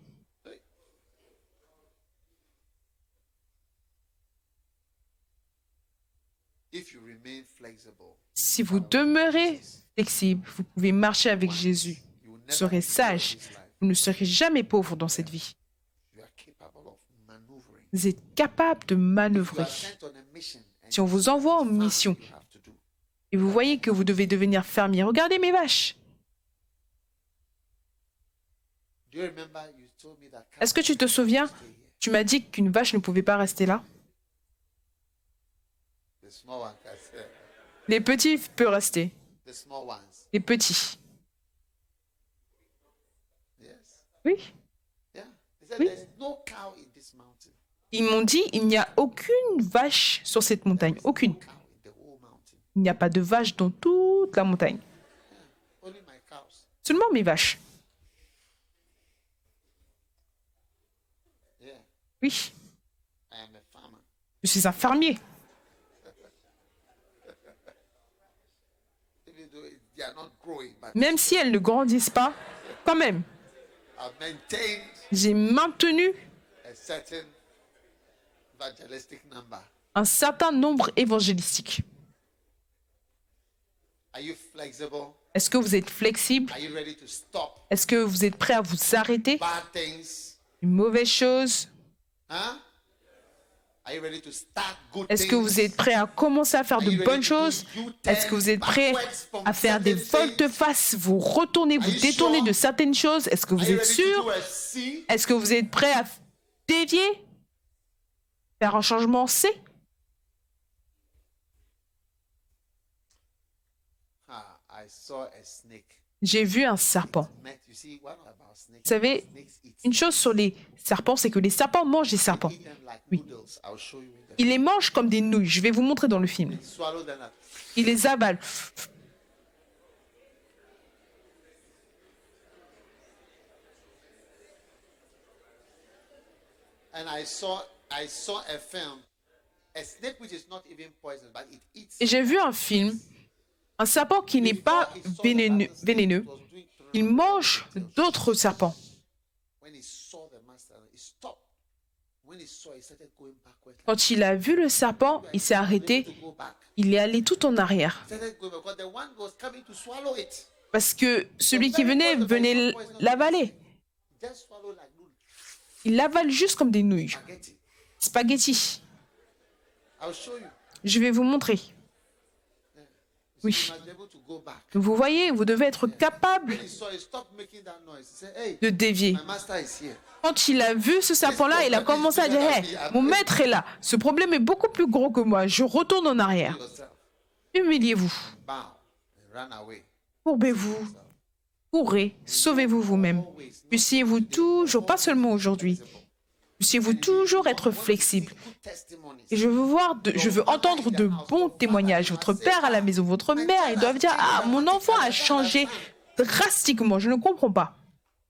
If you remain flexible, Si vous demeurez flexible, vous pouvez marcher avec Jésus. you will Vous never serez be poor in sage. this life. Vous ne serez jamais pauvre dans cette vie. You are capable of maneuvering. Vous êtes capable de You manœuvrer. are sent on a mission. And Si on vous envoie en something mission you have to do. et vous voyez que vous devez devenir fermier, regardez mes vaches. Do you remember you told me that Est-ce que tu te souviens? stay here? Tu m'as dit qu'une vache ne pouvait pas rester là. The small one can say, Les petits peuvent rester. the small ones. Les petits. Yes. Oui. Yeah. said, Oui. there's no cow in this mountain. Ils m'ont dit, il n'y a aucune vache sur cette montagne. Aucune. Cow in the whole mountain. Il n'y a pas de vache dans toute la montagne. Only my cows. Seulement mes vaches. Yeah. Oui, I am a farmer. je suis un fermier. Even though they are not growing, but Même si elles ne grandissent pas, quand même, I've maintained j'ai maintenu a certain evangelistic number. un certain nombre évangélistique. Are you flexible? Est-ce que vous êtes flexible? Are you ready to stop Est-ce que vous êtes prêt à vous arrêter? bad things? Une mauvaise chose? Huh? Are you ready to start good Est-ce things? que vous êtes prêt à commencer à faire de bonnes choses? Est-ce que vous êtes prêt à faire des volte-face, vous retourner, vous détourner de certaines choses? Est-ce que Are vous you êtes ready to sûr? do a C? Est-ce que vous êtes prêt à dévier? Faire un changement C? I saw a snake. J'ai vu un serpent. You see, one about snakes. Vous savez, Snakes eat, une chose sur les serpents, c'est que les serpents mangent les serpents. eat them like Oui. noodles. I'll show you. In the Ils les mangent comme des nouilles. Je vais vous montrer dans le film. swallow them up. Ils les avalent. And I saw a film, a snake which is not even poisonous, but it eats. Et j'ai vu un film, un serpent qui n'est pas vénéneux. Il mange d'autres serpents. When he saw the master, he stopped. When he saw, he started going backwards. Quand il a vu le serpent, il s'est arrêté. To go back. Il est allé tout en arrière. He started going because the one was coming to swallow it. Parce que celui qui venait l'avaler. Just swallow like noodles. Il l'avale juste comme des nouilles. Spaghetti. Spaghetti. I'll show you. Je vais vous montrer. Oui. You must be able to go back. Vous voyez, vous devez être capable When he saw, he stopped making that noise. He said, "Hey, de dévier. my master is here." Quand il a vu ce serpent-là, il a commencé à dire, hey, mon maître est là. Ce problème est beaucoup plus gros que moi. Je retourne en arrière. Yourself. Humiliez-vous. Bow and run away. Courbez-vous. Courez. Sauvez-vous vous-même. Puissiez-vous toujours, pas seulement aujourd'hui, puissiez-vous toujours être flexible. Good testimonies. Et je veux entendre de bons témoignages. Votre père à la maison, votre mère, ils doivent dire, ah, mon enfant a changé drastiquement. Je ne comprends pas.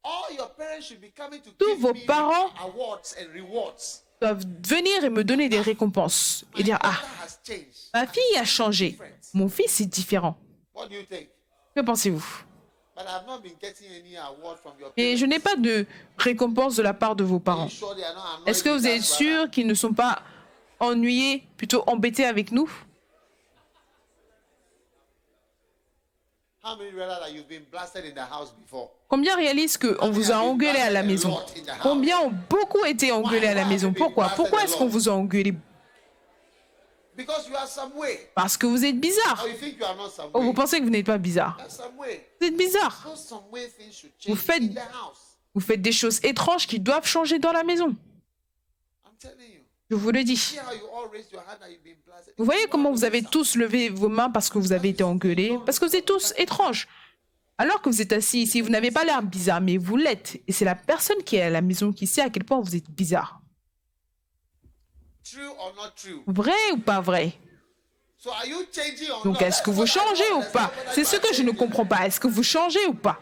All your parents should be coming to Tous give vos me parents awards and rewards. doivent venir et me donner des récompenses et dire, ah, That has changed. ma fille a changé. Mon fils est différent. What do you think? Que pensez-vous? But I've not been getting any award from your Et parents. je n'ai pas de récompense de la part de vos parents. Sure they are not annoyed Est-ce que with vous êtes us, sûr qu'ils ne sont pas ennuyés, plutôt embêtés avec nous? How many realize that you've been blasted in the house before? Combien réalisent qu'on vous a engueulé à la maison? Combien ont beaucoup été engueulés à la maison? Pourquoi? Pourquoi est-ce qu'on vous a engueulé? Because you are some way. Parce que vous êtes bizarre. Or you think you are not some Oh, way. vous pensez que vous n'êtes pas bizarre? You are some way. Vous êtes bizarre. Those some way things should Vous change faites- in the house. Vous faites des choses étranges qui doivent changer dans la maison. I'm telling you. Je vous le dis. See how you all raised your hand and you've been blasted. Vous voyez comment vous avez tous levé vos mains parce que vous avez été engueulés? Parce que vous êtes tous étranges. Alors que vous êtes assis ici, vous n'avez pas l'air bizarre, mais vous l'êtes. Et c'est la personne qui est à la maison qui sait à quel point vous êtes bizarre. True or not true? Vrai ou pas vrai? So are you changing or Donc not? est-ce que vous changez ou pas? C'est ce que je ne comprends pas. Est-ce que vous changez ou pas?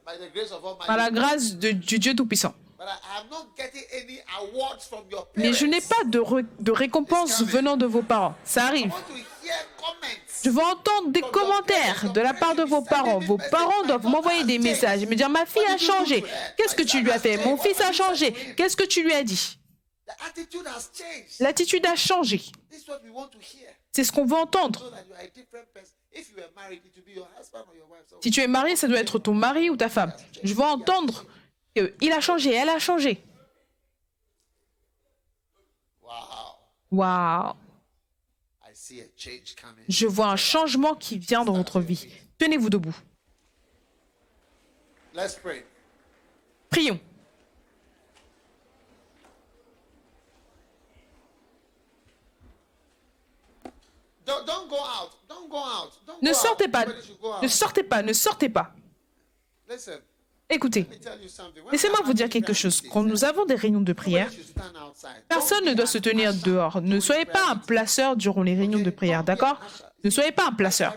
By the grace of Almighty. Par la grâce du Dieu Tout-Puissant. But I am not getting any awards from your parents. Mais je n'ai pas de récompense venant de vos parents. Ça I arrive. want to hear comments. Je veux entendre des commentaires de la part de vos parents. Vos parents doivent m'envoyer des messages et me dire, ma fille a changé. Qu'est-ce que tu lui as fait? Mon fils a changé. Qu'est-ce que tu lui as dit? The attitude has changed. L'attitude a changé. This is what we want to hear. C'est ce qu'on veut entendre. So that you are a different person. If you were married, it would be your husband or your wife. So Si tu es marié, ça doit être ton mari ou ta femme. Je veux entendre qu'il a changé, elle a changé. wow, Waouh! I see a change coming. Je vois un changement qui vient dans votre vie. Tenez-vous debout. Let's pray. Prions. Don't go out. Don't go out. Don't Ne go sortez out. pas. Nobody should go out. Ne sortez pas. Ne sortez pas. Listen, Écoutez, Let me tell you something. When laissez-moi we are vous dire having quelque prayer chose. meetings, Quand nous avons des réunions de prière, nobody should stand outside. personne Don't ne be doit an se tenir usher dehors. Ne during soyez prayer pas un meetings. placeur durant les réunions de prière, d'accord? Ne soyez pas un placeur.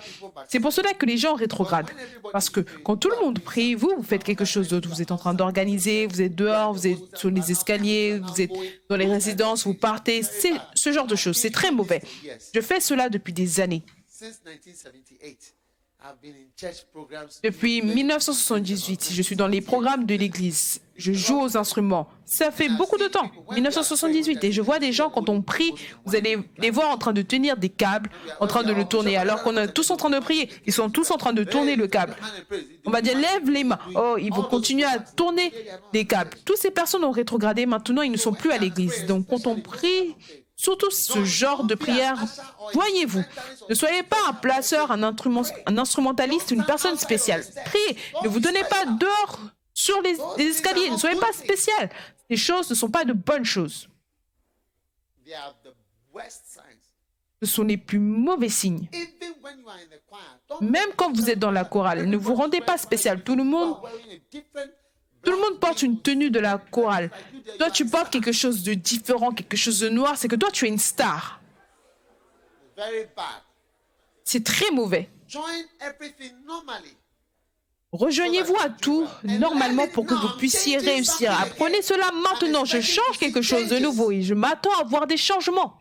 C'est pour cela que les gens rétrogradent. Parce que quand tout le monde prie, vous faites quelque chose d'autre. Vous êtes en train d'organiser, vous êtes dehors, vous êtes sur les escaliers, vous êtes dans les résidences, vous partez. C'est ce genre de choses. C'est très mauvais. Je fais cela depuis des années. Since 1978, I've been in church programs. Depuis 1978, je suis dans les programmes de l'église. Je joue aux instruments. Ça fait beaucoup de temps, 1978. Et je vois des gens, quand on prie, vous allez les voir en train de tenir des câbles, en train de le tourner. Alors qu'on est tous en train de prier, ils sont tous en train de tourner le câble. On va dire, lève les mains. Oh, ils vont continuer à tourner les câbles. Toutes ces personnes ont rétrogradé. Maintenant, ils ne sont plus à l'église. Donc, quand on prie, surtout ce genre de prière, voyez-vous, ne soyez pas un placeur, un instrumentaliste, une personne spéciale. Priez, ne vous donnez pas dehors sur les escaliers, ne soyez pas spécial. Ces choses ne sont pas de bonnes choses. They are the worst signs. Ce sont les plus mauvais signes. Even when you are in the choir, don't Même quand vous êtes dans la chorale, ne vous rendez pas spécial. Tout le monde porte une tenue de la chorale. Toi, tu portes quelque chose de différent, quelque chose de noir. C'est que toi, tu es une star. very bad. C'est très mauvais. Join everything normally. Rejoignez-vous à tout normalement pour que vous puissiez réussir. Apprenez cela maintenant. Je change quelque chose de nouveau et je m'attends à voir des changements.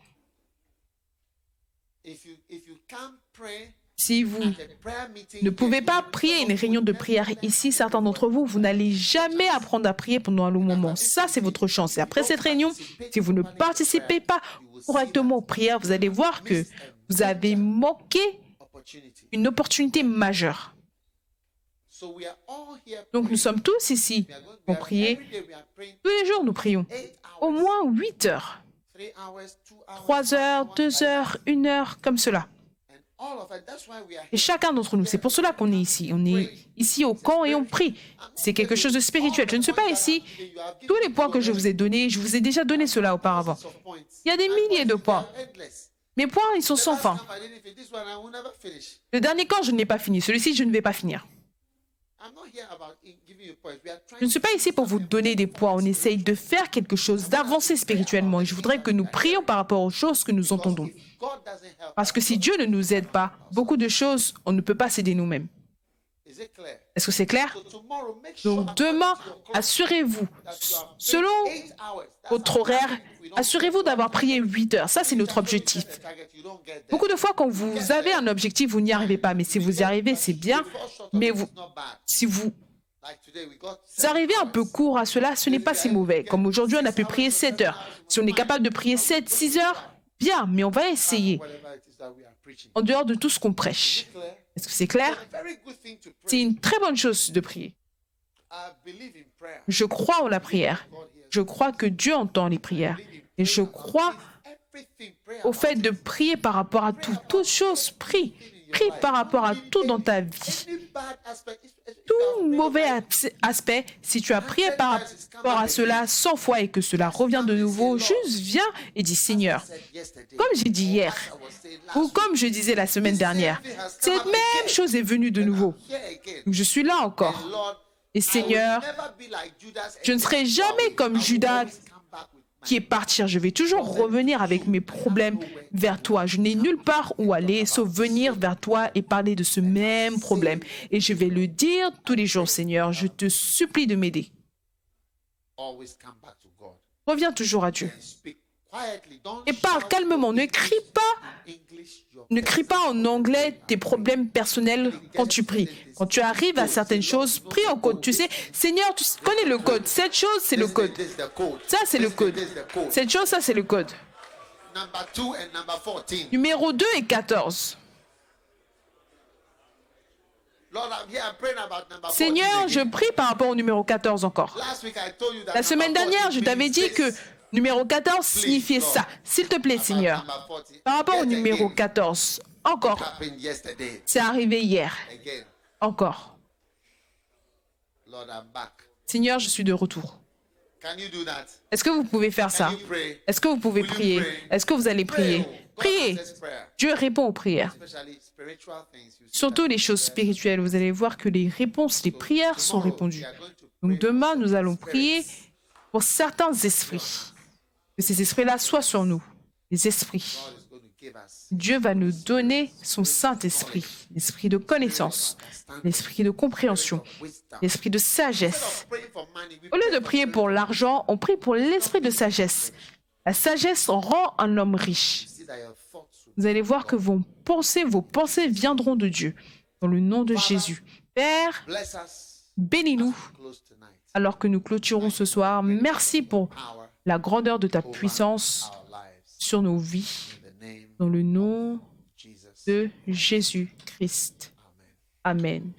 If you can't pray Si vous at a prayer meeting, ne pouvez pas prier à une réunion de prière ici, certains d'entre vous, vous n'allez jamais apprendre à prier pendant un long moment. Ça, c'est votre chance. Et après cette réunion, si vous ne participez pas correctement aux prières, vous allez voir que vous avez manqué opportunity. une opportunité majeure. So we are all here Donc nous sommes tous ici pour prier. every day. We are praying Tous les jours, nous prions. 8 Au hours, moins 8 heures. 3 hours, 2 hours, 3 heures, 2 heures, 1 heure, comme cela. and all of it. That's why we are Et chacun d'entre nous, c'est pour cela qu'on est ici. On est ici au camp et on prie. C'est quelque chose de spirituel. Je ne suis pas ici. Tous les points que je vous ai donnés, je vous ai déjà donné cela auparavant. of points. Il y a des milliers de points. Endless. Mes points, ils sont sans fin. Last time I didn't finish. This one I will never finish. Le dernier camp, je ne l'ai pas fini. Celui-ci, je ne vais pas finir. I'm not here about giving you points. We are trying Je ne suis pas ici pour vous donner des points. On essaye de faire quelque chose, d'avancer spirituellement. Et je voudrais que nous prions par rapport aux choses que nous entendons. God doesn't help. Parce que si Dieu ne nous aide pas, beaucoup de choses, on ne peut pas s'aider nous-mêmes. Is it clear? Est-ce que c'est clair? So tomorrow, make sure Donc demain, assurez-vous, selon votre horaire, assurez-vous d'avoir prié 8 heures. Ça, c'est notre objectif. Beaucoup de fois, quand vous avez un objectif, vous n'y arrivez pas. Mais si vous y arrivez, c'est bien. Mais si vous arrivez un peu court à cela, ce n'est pas si mauvais. Comme aujourd'hui, on a pu prier 7 heures. Si on est capable de prier 7, 6 heures, bien, mais on va essayer. En dehors de tout ce qu'on prêche. Est-ce que c'est clair? C'est une très bonne chose de prier. Je crois en la prière. Je crois que Dieu entend les prières. Et je crois au fait de prier par rapport à tout. Toute chose, prie. Prie par rapport à tout dans ta vie. Tout mauvais aspect, si tu as prié par rapport à cela 100 fois et que cela revient de nouveau, juste viens et dis Seigneur, comme j'ai dit hier, ou comme je disais la semaine dernière, cette même chose est venue de nouveau. Je suis là encore. Et Seigneur, je ne serai jamais comme Judas qui est parti. Je vais toujours revenir avec mes problèmes vers toi. Je n'ai nulle part où aller, sauf venir vers toi et parler de ce même problème. Et je vais le dire tous les jours, Seigneur. Je te supplie de m'aider. Reviens toujours à Dieu. Et parle calmement. Ne crie pas en anglais tes problèmes personnels quand tu pries. Quand tu arrives à certaines choses, prie en code. Tu sais, Seigneur, tu connais le code. Cette chose, c'est le code. Ça, c'est le code. Cette chose, ça, c'est le code. Numéro 2 et 14. Seigneur, je prie par rapport au numéro 14 encore. La semaine dernière, je t'avais dit que numéro 14 signifiait ça. S'il te plaît, Seigneur. Par rapport au numéro 14, encore. C'est arrivé hier. Encore. Seigneur, je suis de retour. Est-ce que vous pouvez faire ça? Est-ce que vous pouvez prier? Est-ce que vous allez prier? Priez. Dieu répond aux prières. Surtout les choses spirituelles. Vous allez voir que les réponses, les prières sont répondues. Donc demain, nous allons prier pour certains esprits. Que ces esprits-là soient sur nous. Les esprits. God is going to give us Dieu va nous donner son Saint-Esprit, l'esprit de connaissance, l'esprit de compréhension, wisdom. l'esprit de sagesse. Praying for money, we Au lieu de prier pour l'argent, on prie pour l'esprit de sagesse. La sagesse rend un homme riche. see that your thoughts will Vous allez voir que vos pensées viendront de Dieu. Dans le nom de Jésus. Père, bless us. bénis-nous Close tonight. alors que nous clôturons ce soir. Merci pour Power la grandeur de ta puissance our lives. sur nos vies. In the name Dans le nom of Jesus. de Jésus-Christ. Amen. Amen.